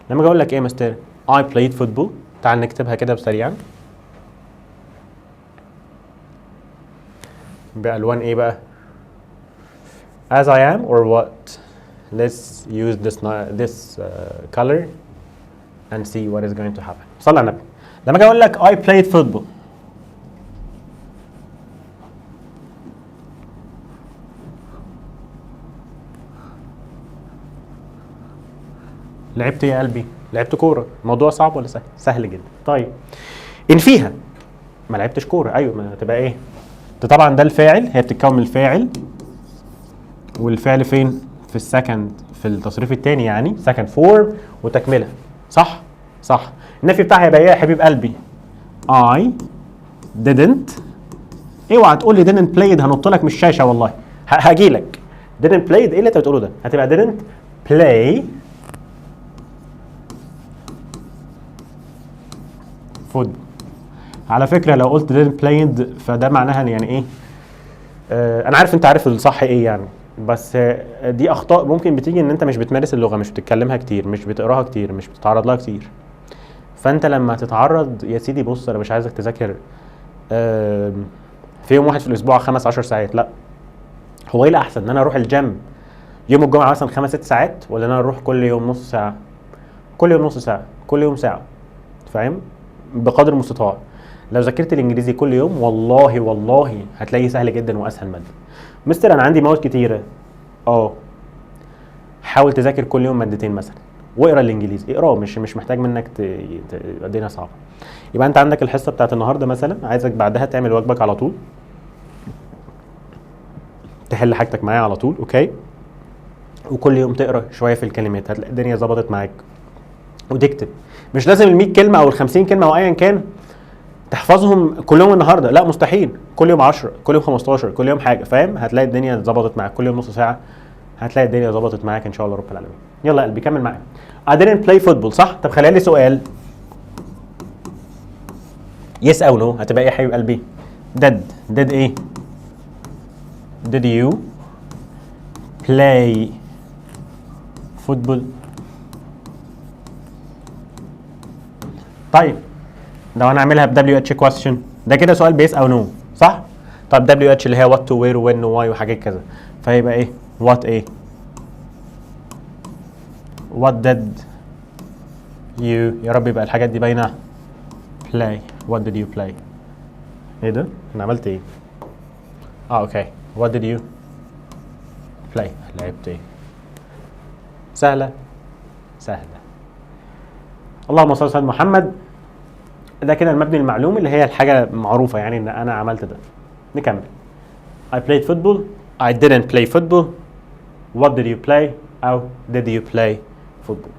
A: لما اجي اقول لك ايه يا مستر؟ I played football، تعال نكتبها كده بسريعا بألوان ايه بقى؟ as I am or what؟ let's use this color and see what is going to happen. صلى على النبي. لما اجي اقول لك I played football، لعبت ايه يا قلبي؟ لعبت كوره. الموضوع صعب ولا سهل؟ سهل جدا. طيب ان فيها ما لعبتش كوره. ايوه، ما تبقى ايه؟ ده طبعا ده الفاعل، هي بتتكون من الفاعل، والفعل فين؟ في السكند، في التصريف الثاني يعني سكند فورم وتكمله. صح؟ صح. النفي بتاعها يبقى ايه يا حبيب قلبي؟ I didn't. اوعى تقول لي didn't played، هنط لك من الشاشه والله. هاجي لك. didn't played ايه اللي انت بتقوله ده؟ هتبقى didn't play football. على فكره لو قلت didn't played فده معناها يعني ايه؟ انا عارف انت عارف الصح ايه يعني، بس دي اخطاء ممكن بتيجي ان انت مش بتمارس اللغه، مش بتتكلمها كتير، مش بتقراها كتير، مش بتتعرض لها كتير. فانت لما تتعرض يا سيدي، بص انا مش عايزك تذاكر في يوم واحد في الاسبوع 15 ساعات، لا. هو ايه الاحسن؟ ان انا اروح الجيم يوم الجمعه مثلا 5 6 ساعات، ولا ان انا اروح كل يوم نص ساعه؟ كل يوم نص ساعه، كل يوم ساعه. فاهم؟ بقدر المستطاع. لو ذاكرت الانجليزي كل يوم والله والله هتلاقيه سهل جدا واسهل ماده. مستر انا عندي مواد كتيره. حاول تذاكر كل يوم مادتين مثلا، واقرا الانجليزي، اقراه، مش محتاج منك تبقى الدنيا صعبه. يبقى انت عندك الحصه بتاعت النهارده مثلا، عايزك بعدها تعمل واجبك على طول، تحل حاجتك معايا على طول، اوكي؟ وكل يوم تقرا شويه في الكلمات، هتلاقي الدنيا ظبطت معاك. وتكتب، مش لازم ال 100 كلمه او ال 50 كلمه او ايا كان تحفظهم كلهم النهارده، لا مستحيل. كل يوم 10، كل يوم 15، كل يوم حاجه، فاهم؟ هتلاقي الدنيا ظبطت معاك. كل يوم نص ساعه هتلاقي الدنيا ظبطت معاك ان شاء الله رب العالمين. يلا يا قلبي كمل معايا. I didn't play football، صح؟ طب خليها لي سؤال. يس او نو هتبقى ايه يا حبيب قلبي؟ did ايه؟ did you play football؟ طيب لو انا اعملها ب WH question، ده كده سؤال بيس او نو، صح؟ طب WH اللي هي what to where when why وحاجات كذا، فيبقى ايه؟ what ايه؟ what did you، يا رب يبقى الحاجات دي باينه. play، what did you play؟ ايه ده؟ انا عملت ايه؟ اوكي، what did you play؟ لعبت ايه؟ سهله سهله. اللهم صل على سيدنا محمد. ده كده المبني المعلوم اللي هي الحاجه معروفه يعني ان انا عملت ده. نكمل. I played football. I didn't play football. What did you play؟ أو did you play football؟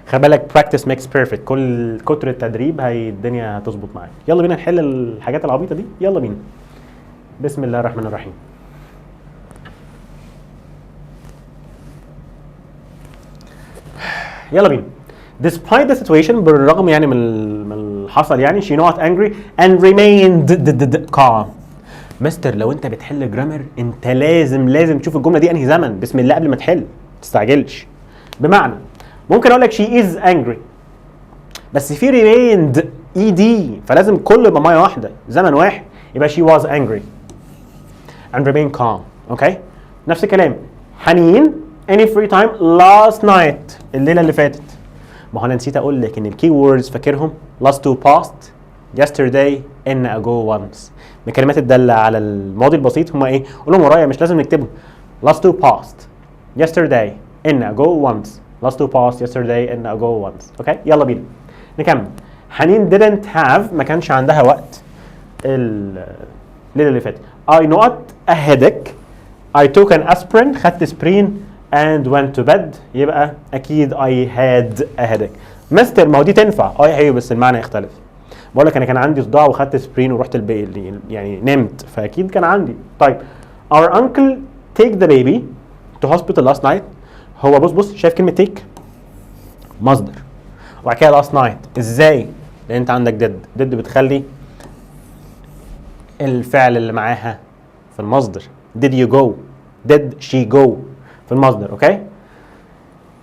A: خلي بالك practice makes perfect. كل كتر التدريب هي الدنيا هتظبط معاك. يلا بينا نحل الحاجات العبيطة دي. يلا بينا. بسم الله الرحمن الرحيم. يلا بينا. Despite the situation، بالرغم يعني من اللي حصل يعني، she not angry and remained calm. مستر لو انت بتحل جرامر انت لازم تشوف الجمله دي انهي زمن، بسم الله قبل ما تحل، ما تستعجلش. بمعنى ممكن اقول لك she is angry بس في remained ed، فلازم كله يبقى ميه واحده، زمن واحد، يبقى she was angry and remained calm. اوكي؟ نفس الكلام. حنين any free time last night، الليله اللي فاتت. ما هو انا نسيت اقول لك ان الكي ووردز فاكرهم؟ last to past، yesterday، in ago once. من الكلمات الداله على الماضي البسيط هم ايه؟ قولهم ورايا، مش لازم نكتبهم. last to past، yesterday، in ago once. last to past، yesterday، in ago once. اوكي؟ يلا بينا نكمل. حنين didn't have، ما كانش عندها وقت الليله اللي فاتت. I not a headache. I took an aspirin، خدت اسبرين and went to bed، يبقى اكيد I had a headache. مستر ما هو دي تنفع هي بس المعنى يختلف. بقول لك انا كان عندي صداع وخدت اسبرين ورحت يعني نمت، فاكيد كان عندي. طيب our uncle take the baby to hospital last night. هو بص شايف كلمه take؟ مصدر، وبعد كده last night. ازاي؟ لان انت عندك did بتخلي الفعل اللي معاها في المصدر. did you go، did she go في المصدر. اوكي؟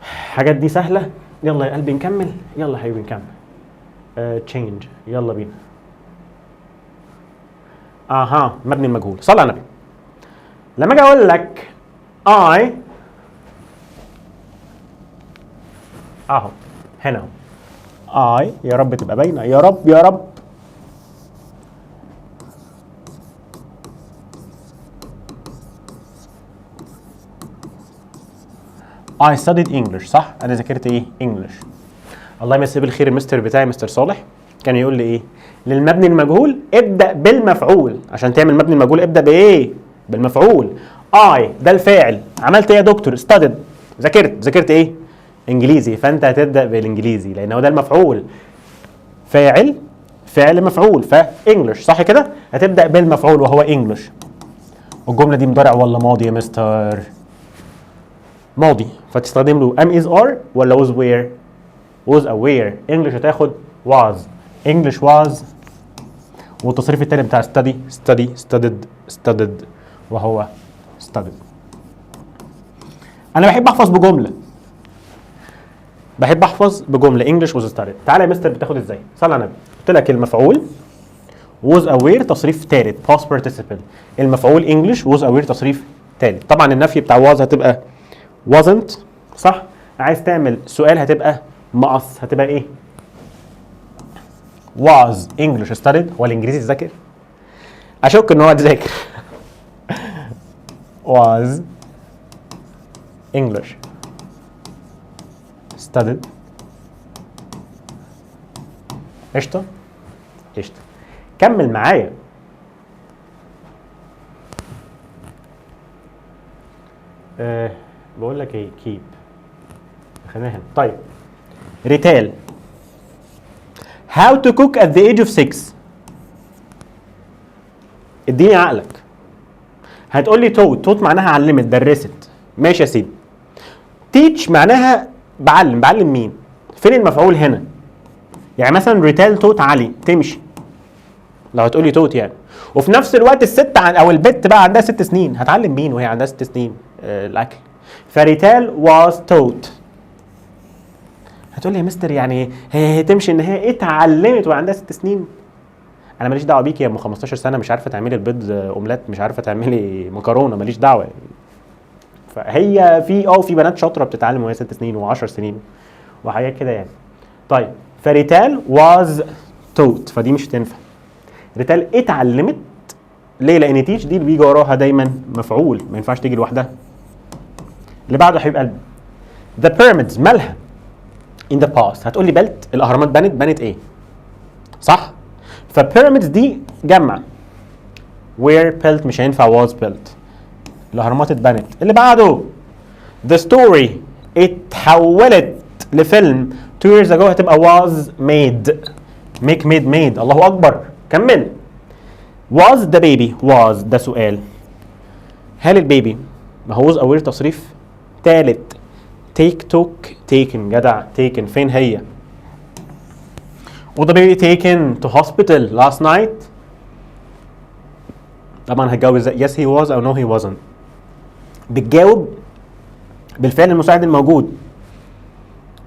A: الحاجات دي سهله. يلا يا قلبي نكمل. يلا يا حبيبي نكمل. change، يلا بينا. مبني المجهول. صلي على النبي. لما اجي اقول لك I اهو هنا I، يا رب تبقى باينه، يا رب يا رب. I studied English، صح؟ انا ذاكرت ايه؟ English. الله يمسيه بالخير المستر بتاعي مستر صالح كان يقول لي ايه؟ للمبني المجهول ابدا بالمفعول، عشان تعمل مبني المجهول ابدا بايه؟ بالمفعول. اي ده الفاعل، عملت ايه يا دكتور؟ studied، ذاكرت ايه؟ انجليزي، فانت هتبدا بالانجليزي لان هو ده المفعول. فاعل مفعول، فانجلش صح كده؟ هتبدا بالمفعول وهو انجلش. والجمله دي مضارع ولا ماضي يا مستر؟ ماضي، فتستخدم له ام از ار ولا was where؟ was او where. انجلش هتاخد was، English was. والتصريف التاني بتاع studied وهو studied. انا بحب احفظ بجمله English was studied. تعالى يا مستر بتاخد ازاي؟ صلي على النبي. قلت لك المفعول was aware تصريف ثالث past participle. المفعول English was aware تصريف ثالث. طبعا النفي بتاع was هتبقى wasn't صح؟ عايز تعمل سؤال هتبقى مقص، هتبقى ايه؟ was English studied. هو الانجليزي ذاكر؟ اشك ان هو ذاكر. was English studied. قشطه. كمل معايا. بقول لك ايه؟ keep. خلينا هنا. طيب ريتال how to cook at the age of 6. اديني عقلك. هتقول لي taught معناها علمت درست، ماشي يا سيدي. teach معناها بعلم مين؟ فين المفعول هنا؟ يعني مثلا ريتال taught علي تمشي لو هتقول لي taught يعني. وفي نفس الوقت الست او البت بقى عندها 6 سنين، هتعلم مين وهي عندها 6 سنين؟ الاكل. فريتال was taught. هتقول لي يا مستر يعني هي تمشي ان هي اتعلمت وعندها 6 سنين؟ انا ماليش دعوه بيكي يا ام 15 سنه مش عارفه تعملي البيض اومليت، مش عارفه تعملي مكرونه، ماليش دعوه يعني. فهي في بنات شاطره بتتعلم وهي 6 سنين و10 سنين وحاجات كده يعني. طيب فريتال was taught، فدي مش هتنفع. ريتال اتعلمت ليه؟ لان تيتش دي اللي بيجي وراها دايما مفعول، ما ينفعش تيجي لوحدها. اللي بعده يا حبيب قلبي the pyramids مالها in the past. هتقول لي بلت الاهرامات بنت ايه؟ صح؟ فبيراميدز دي جمع where built مش هينفع was built. الاهرامات اتبنت. اللي بعده the story اتحولت لفيلم 2 years ago، هتبقى was made. made الله اكبر. كمل. was the baby was ده سؤال. هل البيبي ما هو was aware تصريف تالت. took taken جدع taken فين هي؟ was the baby taken to hospital last night؟ طبعا هتجاوب ازاي؟ yes he was او no he wasn't. بتجاوب بالفعل المساعد الموجود.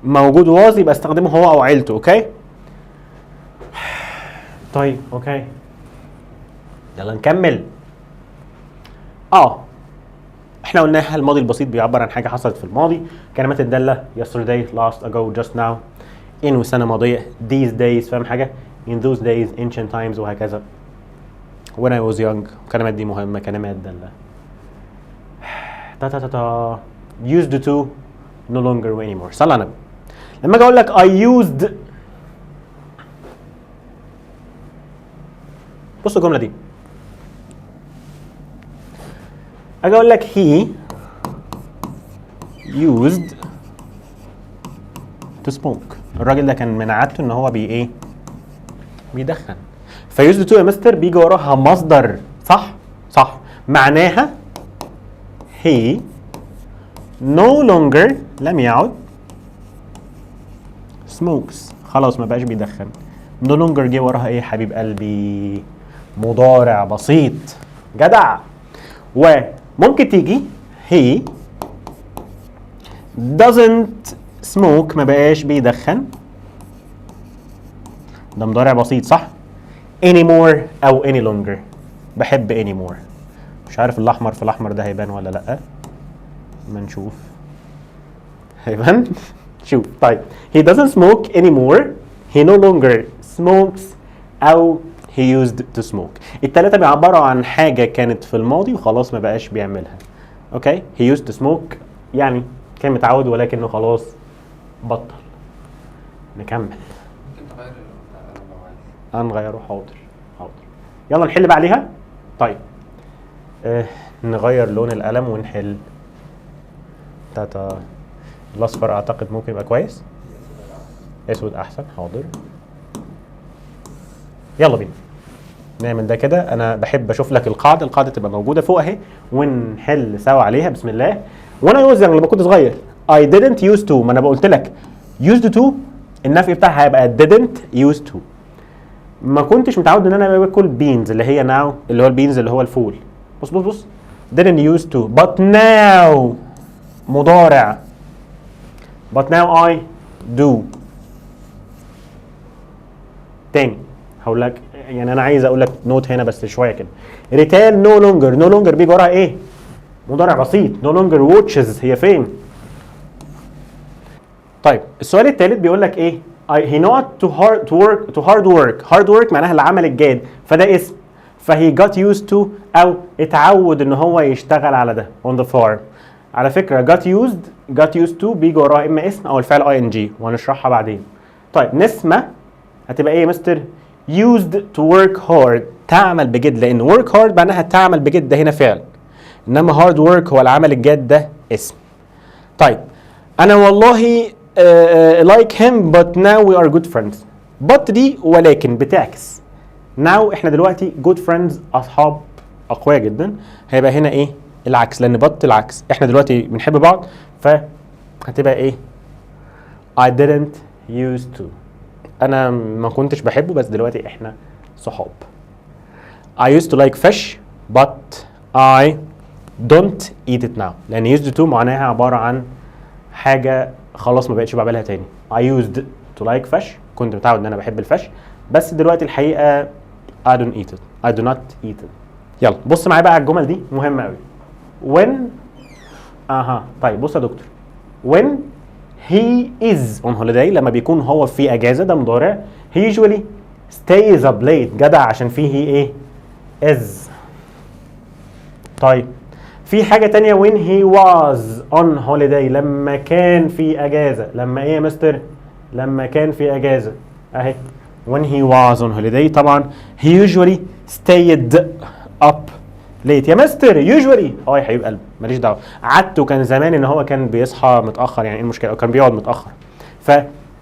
A: موجود was يبقى استخدمه هو او عيلته. اوكي طيب اوكي يلا نكمل. احنا قلناها الماضي البسيط بيعبر عن حاجه حصلت في الماضي. كلمات الداله yesterday last ago just now in وسنه ماضيه these days، فاهم حاجه؟ in those days ancient times وهكذا. when I was young الكلمات دي مهمه. كلمات داله used to no longer anymore. صلى على النبي. لما اجي اقول لك I used، بص الجمله دي، اجي اقول لك he used to smoke. الراجل ده كان من عادته ان هو بيدخن. فيوزد تو يا مستر بيجي وراها مصدر. صح معناها he no longer لم يعد smokes، خلاص ما بقاش بيدخن. no longer جه وراها ايه حبيب قلبي؟ مضارع بسيط جدع. وممكن تيجي he doesn't smoke ما بقاش بيدخن، ده مضارع بسيط صح؟ anymore او any longer. بحب anymore. مش عارف الاحمر في الاحمر ده هيبان ولا لا، ما نشوف. هيبان. شوف طيب he doesn't smoke anymore، he no longer smokes او he used to smoke. التلاتة بيعبروا عن حاجة كانت في الماضي وخلاص ما بقاش بيعملها. اوكي he used to smoke يعني كان متعود ولكنه خلاص بطل. نكمل.
B: ممكن تغير اللون بتاع القلم لو عايز.
A: هنغيره. حاضر حاضر. يلا نحل بقى عليها. طيب نغير لون القلم ونحل. الاصفر اعتقد ممكن يبقى كويس. اسود احسن. حاضر. يلا بينا نعمل ده كده. انا بحب اشوف لك القاعده تبقى موجوده فوق اهي ونحل سوا عليها. بسم الله. وانا يوز لما كنت صغير I didn't used to، ما انا قلت لك used to النفي بتاعها هيبقى didn't used to. ما كنتش متعود ان انا باكل beans اللي هي now اللي هو البينز اللي هو الفول. بص didn't used to but now مضارع but now I do. تاني هقول لك، يعني انا عايز اقول لك نوت هنا بس شويه كده. ريتال نو لونجر بيجي وراها ايه؟ مضارع بسيط. نو لونجر واتشز هي فين؟ طيب السؤال الثالث بيقول لك ايه؟ he not to hard work معناها العمل الجاد، فده اسم. فهي got used to او اتعود ان هو يشتغل على ده on the farm. على فكره got used to بيجي وراها اما اسم او الفعل ing وهنشرحها بعدين. طيب نسمة هتبقى ايه يا مستر؟ used to work hard تعمل بجد، لان work hard معناها تعمل بجد ده هنا فعل، انما hard work هو العمل الجاد ده اسم. طيب انا والله like him but now we are good friends. but دي ولكن بتعكس. now احنا دلوقتي good friends اصحاب اقوياء جدا، هيبقى هنا ايه؟ العكس، لان but العكس. احنا دلوقتي بنحب بعض فهتبقى ايه؟ I didn't used to انا ما كنتش بحبه بس دلوقتي احنا صحاب. I used to like fish but I don't eat it now، لان used to معناها عبارة عن حاجة خلاص ما بقتش بعملها تاني. I used to like fish كنت متعود ان انا بحب الفش بس دلوقتي الحقيقة I don't eat it. I do not eat it. يلا بص معايا بقى على الجمل دي مهمة قوي. when طيب بص يا دكتور. when he is on holiday لما بيكون هو في اجازة ده مضارع. he usually stays up late جدع عشان فيه he ايه؟ is. طيب في حاجة تانية when he was on holiday لما كان في اجازة. لما ايه يا مستر؟ لما كان في اجازة اهي when he was on holiday. طبعا he usually stayed up late يا مستر. usually يا حبيب قلبي ماليش دعوه. عادته كان زمان ان هو كان بيصحى متاخر، يعني ايه المشكله؟ او كان بيقعد متاخر. ف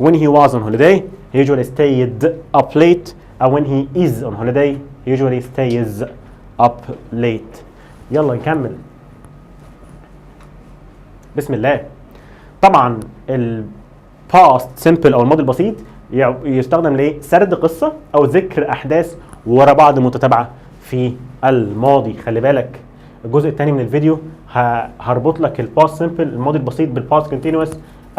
A: when he was on holiday he usually stayed up late. او when he is on holiday he usually stays up late. يلا نكمل. بسم الله. طبعا ال past simple او الماضي البسيط يستخدم ليه؟ سرد قصه او ذكر احداث ورا بعض متتابعه في الماضي. خلي بالك الجزء الثاني من الفيديو هربط لك الباست سمبل الماضي البسيط بالباست كونتينوس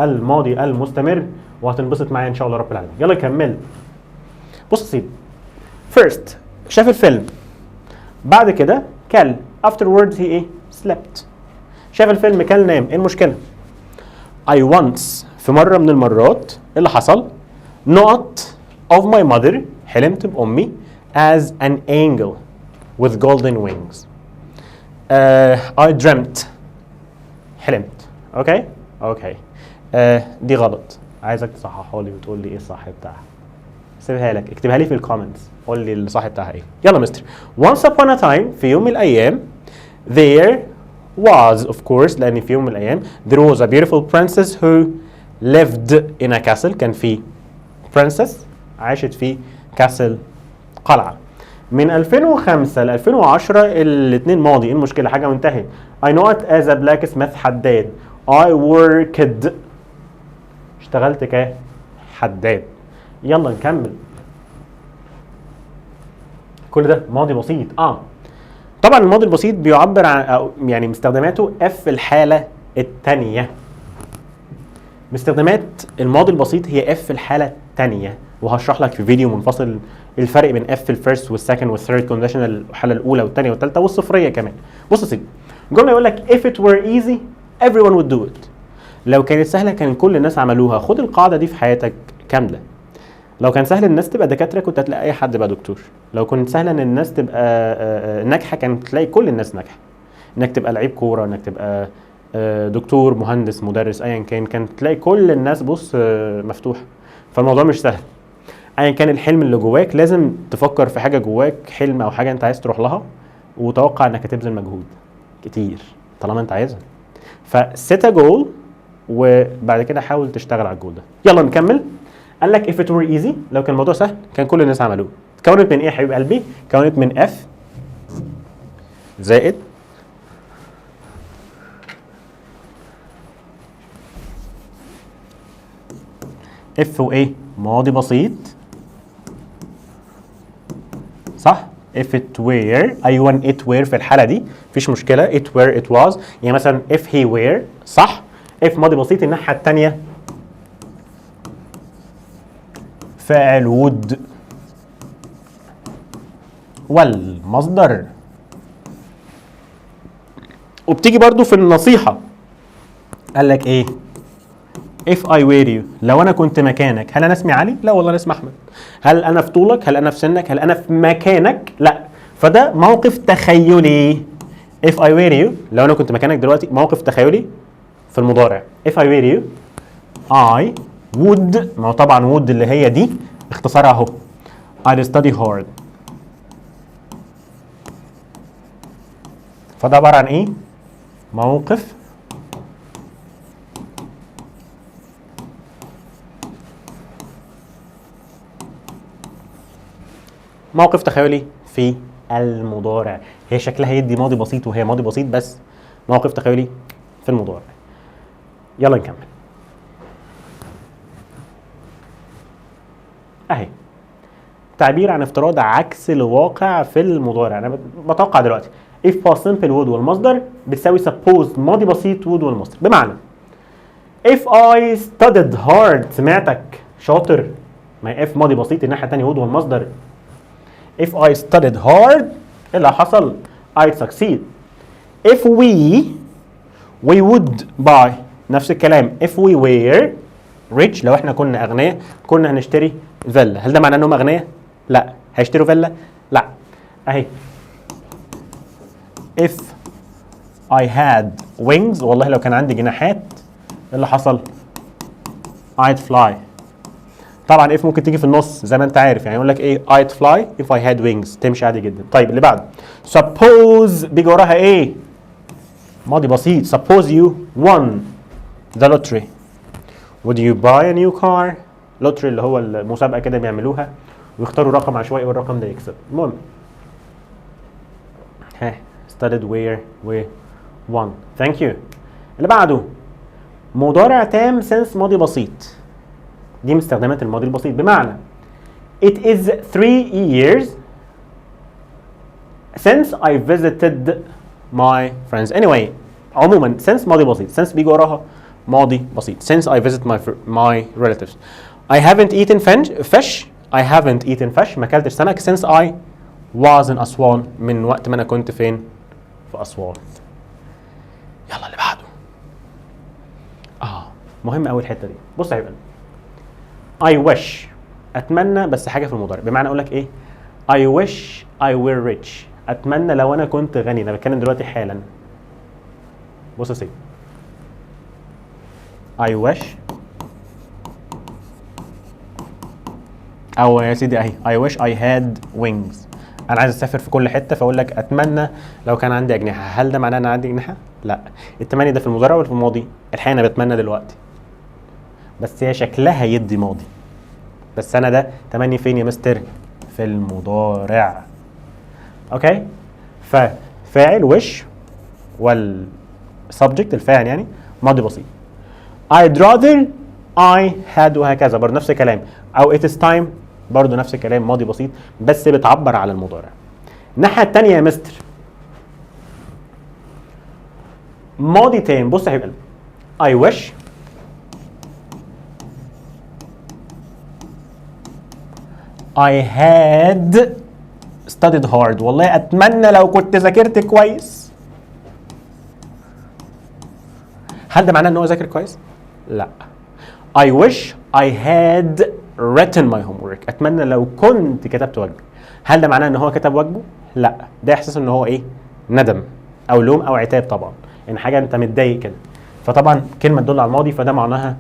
A: الماضي المستمر وهتنبسط معايا ان شاء الله رب العالمين. يلا نكمل. بص يا سيدي. فيرست شاف الفيلم، بعد كده كل، afterwards هي ايه؟ slept. شاف الفيلم كل نام، ايه المشكله؟ I once في مره من المرات اللي حصل not of my mother حلمت بامي as an angel with golden wings. I dreamt حلمت. اوكي دي غلط، عايزك تصححها لي وتقول لي ايه الصح بتاعها. سيبها لك، اكتبها لي في الكومنتس، قول لي الصح بتاعها ايه. يلا مستر. once upon a time في يوم من الايام there was of course لان في يوم من الايام there was a beautiful princess who lived in a castle. كان في princess عاشت في كاسل قلعه. من 2005 ل 2010 الاثنين ماضي، ايه المشكله؟ حاجه وانتهت. I know it as a blacksmith حداد. I worked اشتغلت كحداد. يلا نكمل. كل ده ماضي بسيط. طبعا الماضي البسيط بيعبر عن أو يعني مستخدماته اف الحاله الثانيه. مستخدمات الماضي البسيط هي اف الحاله الثانيه، وهشرح لك في فيديو منفصل الفرق بين اف الفيرست والسكند والثيرد كونديشن، الحاله الاولى والثانيه والثالثه والصفريه كمان. بص يا سيدي، الجمله يقول لك if it were easy everyone would do it. لو كانت سهله كان كل الناس عملوها. خد القاعده دي في حياتك كامله. لو كان سهل الناس تبقى دكاتره كنت هتلاقي اي حد بقى دكتور. لو كنت سهل ان الناس تبقى ناجحه كانت تلاقي كل الناس ناجحه. انك تبقى لعيب كوره، انك تبقى دكتور، مهندس، مدرس، ايا كان، كانت تلاقي كل الناس بص مفتوحه. فالموضوع مش سهل. ايا كان الحلم اللي جواك لازم تفكر في حاجه جواك، حلم او حاجه انت عايز تروح لها، وتوقع انك هتبذل مجهود كتير طالما انت عايزها. فسيت ا جول وبعد كده حاول تشتغل على الجول ده. يلا نكمل. قال لك if it were easy، لو كان الموضوع سهل كان كل الناس عملوه. اتكونت من ايه يا حبيب قلبي؟ اتكونت من F زائد F وايه؟ ماضي بسيط، صح؟ if it were، ايوه it were في الحاله دي مفيش مشكله، it were it was. يعني مثلا if he were، صح؟ if ماضي بسيط، الناحيه الثانيه فاعل would والمصدر. وبتيجي برضو في النصيحه، قال لك ايه؟ if I were you، لو انا كنت مكانك. هل انا اسمي علي؟ لا والله انا اسمي احمد. هل انا في طولك؟ هل انا في سنك؟ هل انا في مكانك؟ لا. فده موقف تخيلي. if I were you، لو انا كنت مكانك دلوقتي، موقف تخيلي في المضارع. if I were you I would، ما هو طبعا would اللي هي دي اختصارها اهو I'd study hard. فده عباره عن ايه؟ موقف تخيلي في المضارع. هي شكلها يدي ماضي بسيط وهي ماضي بسيط، بس موقف تخيلي في المضارع. يلا نكمل. اهي تعبير عن افتراض عكس الواقع في المضارع. انا بتوقع دلوقتي if past simple would والمصدر بتساوي suppose ماضي بسيط would والمصدر. بمعنى if I studied hard، سمعتك شاطر، ما if ماضي بسيط الناحيه الثانيه would والمصدر. if I studied hard، اللي حصل I'd succeed. if we would buy، نفس الكلام if we were rich، لو احنا كنا اغنياء كنا هنشتري فيلا. هل ده معناه انهم اغنياء؟ لا. هيشتروا فيلا؟ لا. اهي if I had wings، والله لو كان عندي جناحات اللي حصل I'd fly. طبعا if ممكن تيجي في النص زي ما انت عارف، يعني يقول لك ايه I'd fly if I had wings، تمشي عادي جدا. طيب اللي بعده suppose بيجي وراها ايه؟ ماضي بسيط. suppose you won the lottery would you buy a new car؟ lottery اللي هو المسابقه كده بيعملوها ويختاروا رقم عشوائي والرقم ده يكسب. المهم ها studied where we won. thank you. اللي بعده مضارع تام since ماضي بسيط. دي مستخدمات الماضي البسيط. بمعنى it is 3 years since I visited my friends. anyway عموما since ماضي بسيط. since بيجي وراها ماضي بسيط. since I visit my relatives. I haven't eaten fish. I haven't eaten fish، ما اكلتش سمك since I was in أسوان، من وقت ما انا كنت فين؟ في أسوان. يلا اللي بعده. مهم قوي الحته دي. بص يا حبيبي، I wish اتمنى، بس حاجه في المضارع. بمعنى اقول لك ايه؟ I wish I were rich، اتمنى لو انا كنت غني. انا بتكلم دلوقتي حالا. بص يا سيدي، I wish، او يا سيدي اهي I wish I had wings، انا عايز اسافر في كل حته، فاقول لك اتمنى لو كان عندي اجنحه. هل ده معناه ان انا عندي اجنحه؟ لا. التمني ده في المضارع ولا في الماضي؟ الحقيقه انا بتمنى دلوقتي، بس هي شكلها يدي ماضي، بس انا ده تمني فين يا مستر؟ في المضارع. اوكي، ففاعل وش والسبجكت الفاعل يعني ماضي بسيط. I'd rather I had، وهكذا برضه نفس الكلام. او it is time برضه نفس الكلام، ماضي بسيط بس بتعبر على المضارع. الناحيه الثانيه يا مستر ماضي تام. بص يا حبيبي، I wish I had studied hard، والله اتمنى لو كنت ذاكرت كويس. هل ده معناه ان هو ذاكر كويس؟ لا. I wish I had written my homework، اتمنى لو كنت كتبت واجبي. هل ده معناه ان هو كتب واجبه؟ لا. ده احساس ان هو ايه؟ ندم او لوم او عتاب، طبعا ان حاجه انت متضايق كده. فطبعا كلمه تدل على الماضي، فده معناها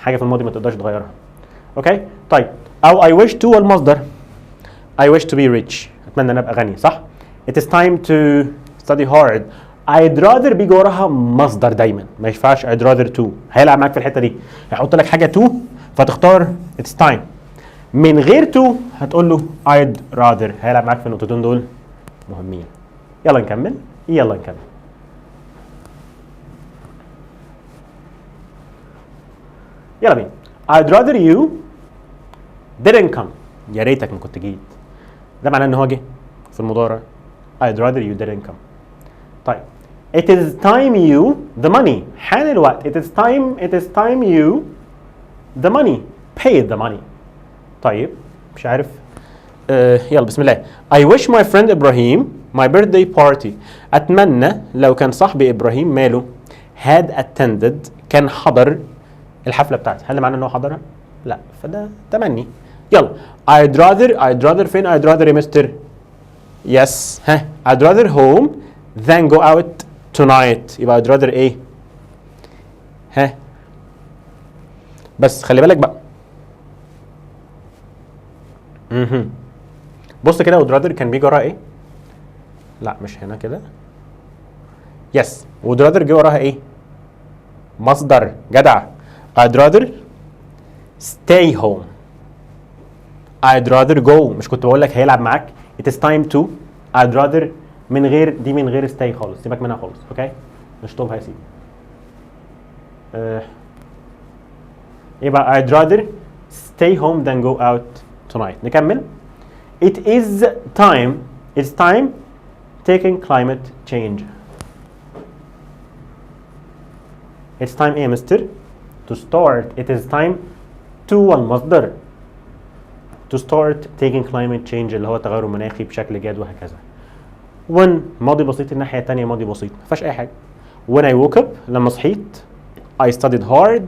A: حاجه في الماضي ما تقدرش تغيرها. اوكي طيب او I wish to والمصدر I wish to be rich اتمنى ان ابقى غني صح. It is time to study hard. I'd rather بيجي وراها مصدر دايما ما ينفعش I'd rather to. هيلعب معاك في الحته دي هيحط لك حاجه to فتختار it's time. من غير to هتقول له I'd rather. هيلعب معاك في النقطتين دول مهمين. يلا نكمل يلا نكمل. يلا بينا. I'd rather you didn't come. يا ريتك ما كنت جيت. ده معناه ان هو جه في المضارع. I'd rather you didn't come. طيب it is time you the money. حان الوقت. it is time you the money paid the money. طيب مش عارف يلا بسم الله. I wish my friend إبراهيم my birthday party. أتمنى لو كان صاحبي إبراهيم ماله had attended كان حضر الحفلة بتاعتي. هل معنى إنه حضرها؟ لا فده تمني. يلا I'd rather فين I'd rather يا مستر؟ yes ها I'd rather home than go out tonight. يبقى I'd rather إيه؟ ها بس خلي بالك بقى. بص كده would rather كان بيجي وراها ايه؟ لا مش هنا كده. يس would rather جه وراها ايه؟ مصدر جدع. I'd rather stay home. I'd rather go. مش كنت بقول لك هيلعب معاك it is time to. I'd rather من غير دي من غير stay خالص سيبك منها خالص اوكي؟ نشطبها يا سيدي. يبقى I'd rather stay home than go out tonight. نكمل. It is time. It's time taking climate change. It's time ايه يا مستر؟ To start. It is time to والمصدر. To start taking climate change اللي هو التغير المناخي بشكل جاد وهكذا. When ماضي بسيط الناحية التانية ماضي بسيط ما فيهاش أي حاجة. When I woke up لما صحيت I studied hard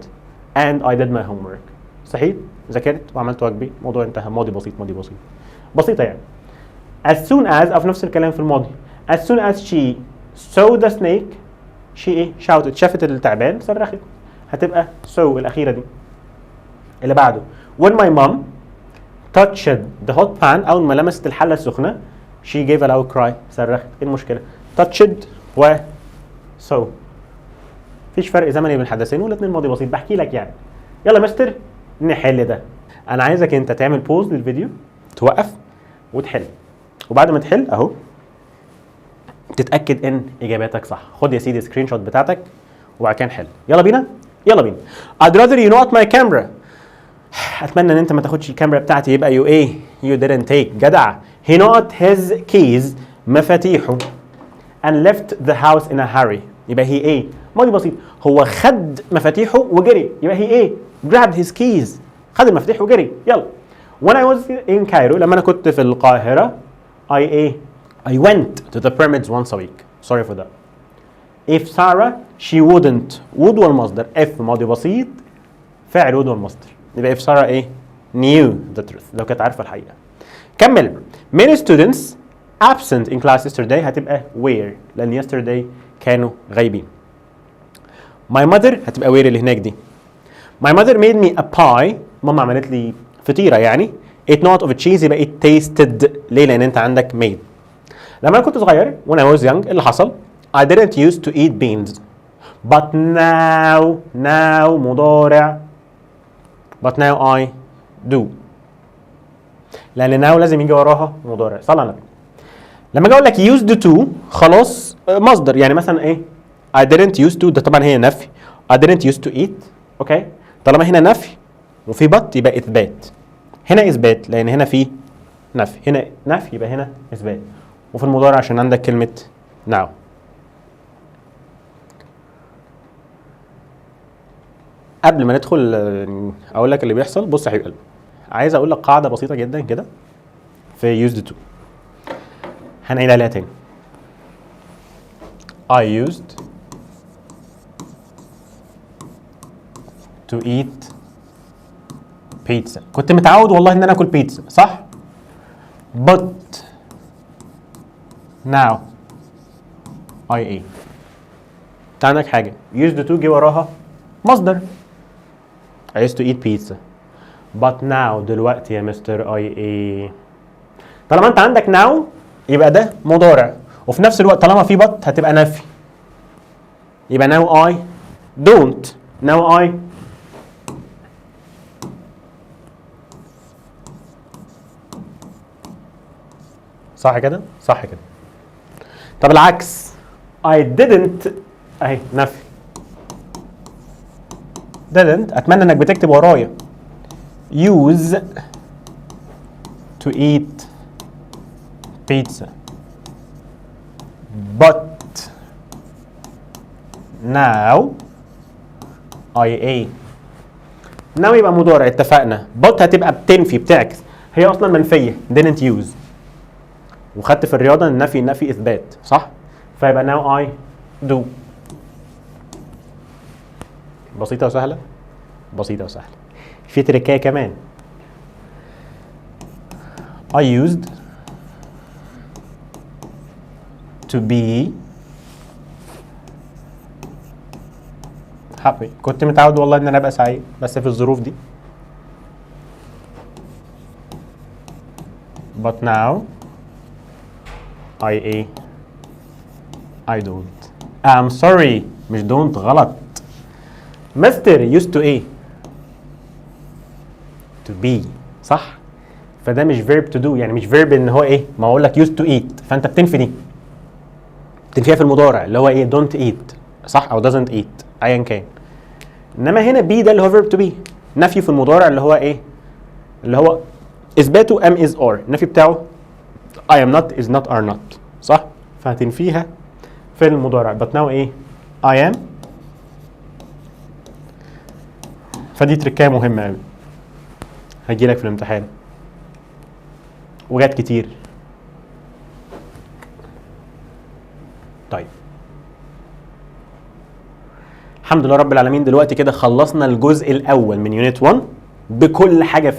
A: and I did my homework. صحيت ذاكرت وعملت واجبي موضوع انتهى. ماضي بسيط ماضي بسيط بسيطة يعني. As soon as أو في نفس الكلام في الماضي. As soon as she saw the snake she ايه shouted شافت التعبان صرخت. هتبقى so الأخيرة دي. اللي بعده when my mom touched the hot pan أول ما لمست الحلة السخنة she gave a loud cry صرخت. ايه المشكلة؟ touched و so مفيش فرق زمني بين الحدثين والاثنين ماضي بسيط. بحكي لك يعني. يلا مستر نحل ده. انا عايزك انت تعمل بوز للفيديو توقف وتحل وبعد ما تحل اهو تتاكد ان اجاباتك صح. خد يا سيدي سكرين شوت بتاعتك وبعد كده نحل. يلا بينا يلا بينا. I'd rather you not my camera. اتمنى ان انت ما تاخدش الكاميرا بتاعتي. يبقى you ايه you didn't take. جدع. He not his keys مفاتيحه and left the house in a hurry. يبقى he ايه ماضي بسيط. هو خد مفاتيحه وجري. يبقى he ايه grabbed his keys خد المفاتيح وجري. يلا when I was in Cairo لما انا كنت في القاهرة I went to the pyramids once a week. Sorry for that. If Sarah she wouldn't would والمصدر. if ماضي بسيط فاعل would والمصدر. يبقى if Sarah ايه knew the truth لو كانت عارفة الحقيقة. كمل. Many students absent in class yesterday هتبقى were لأن yesterday كانوا غايبين. My mother هتبقى were اللي هناك دي. My mother made me a pie. ماما عملت لي فطيرة يعني. It not of cheese يبقى it tasted. ليه؟ لأن أنت عندك made. لما أنا كنت صغير when I was young اللي حصل I didn't used to eat beans but now مضارع but now I do. لأن now لازم يجي وراها مضارع. صلى على النبي. لما أجي أقول لك used to خلاص مصدر يعني مثلا إيه I didn't used to ده طبعا هي نفي. I didn't used to eat أوكي. طالما هنا نفي وفي but يبقى إثبات. هنا إثبات لأن هنا في نفي. هنا نفي يبقى هنا إثبات. وفي المضارع عشان عندك كلمة now. قبل ما ندخل اقول لك اللي بيحصل بص يا حبيب قلبي عايز اقول لك قاعده بسيطه جدا كده في used to. هنعيد عليها تاني. I used to eat pizza. كنت متعود والله ان انا اكل بيتزا صح؟ but now I ate. انت عندك حاجه used to جه وراها مصدر. I used to eat pizza but now دلوقتي يا مستر I a. طالما انت عندك now يبقى ده مضارع، وفي نفس الوقت طالما في but هتبقى نفي، يبقى now I don't. now I صح كده؟ صح كده. طب العكس I didn't اهي نفي. didn't اتمنى انك بتكتب ورايا. use to eat pizza but now I ate. now يبقى مضارع اتفقنا. but هتبقى بتنفي بتعكس، هي اصلا منفيه didn't use، وخدت في الرياضه ان النفي اثبات صح؟ فيبقى now I do. بسيطه وسهله، بسيطه وسهله. في تركايه كمان. I used to be happy. كنت متعود والله ان انا ابقى سعيد، بس في الظروف دي. but now I don't. I'm sorry مش don't غلط. مستر used to ايه؟ to be صح؟ فده مش verb to do، يعني مش verb ان هو ايه؟ ما اقول لك used to eat فانت بتنفي دي. بتنفيها في المضارع اللي هو ايه؟ don't eat صح؟ او doesn't eat ايا كان. انما هنا be ده اللي هو verb to be، نفي في المضارع اللي هو ايه؟ اللي هو اثباته am is are، النفي بتاعه I am not is not are not صح؟ فهتنفيها في المضارع but now ايه؟ I am. فدي تركايه مهمه قوي هتجيلك في الامتحان وجات كتير. طيب الحمد لله رب العالمين، دلوقتي كده خلصنا الجزء الاول من يونت 1 بكل حاجه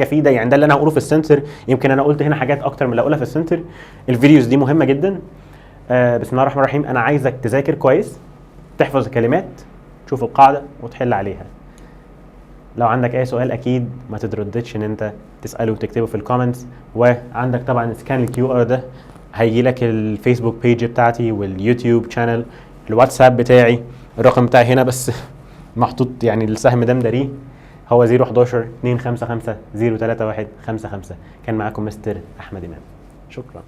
A: فيه، ده يعني ده اللي انا هقوله في السنتر. يمكن انا قلت هنا حاجات اكتر من اللي هقولها في السنتر. الفيديوز دي مهمه جدا. بسم الله الرحمن الرحيم. انا عايزك تذاكر كويس، تحفظ الكلمات، تشوف القاعده وتحل عليها. لو عندك اي سؤال اكيد ما تترددش ان انت تساله وتكتبه في الكومنتس. وعندك طبعا سكان الكيو ار ده هيجي لك الفيسبوك بيج بتاعتي واليوتيوب شانل، الواتساب بتاعي، الرقم بتاعي هنا بس محطوط يعني السهم ده مداريه، هو 011 255 031 55. كان معاكم مستر احمد امام، شكرا.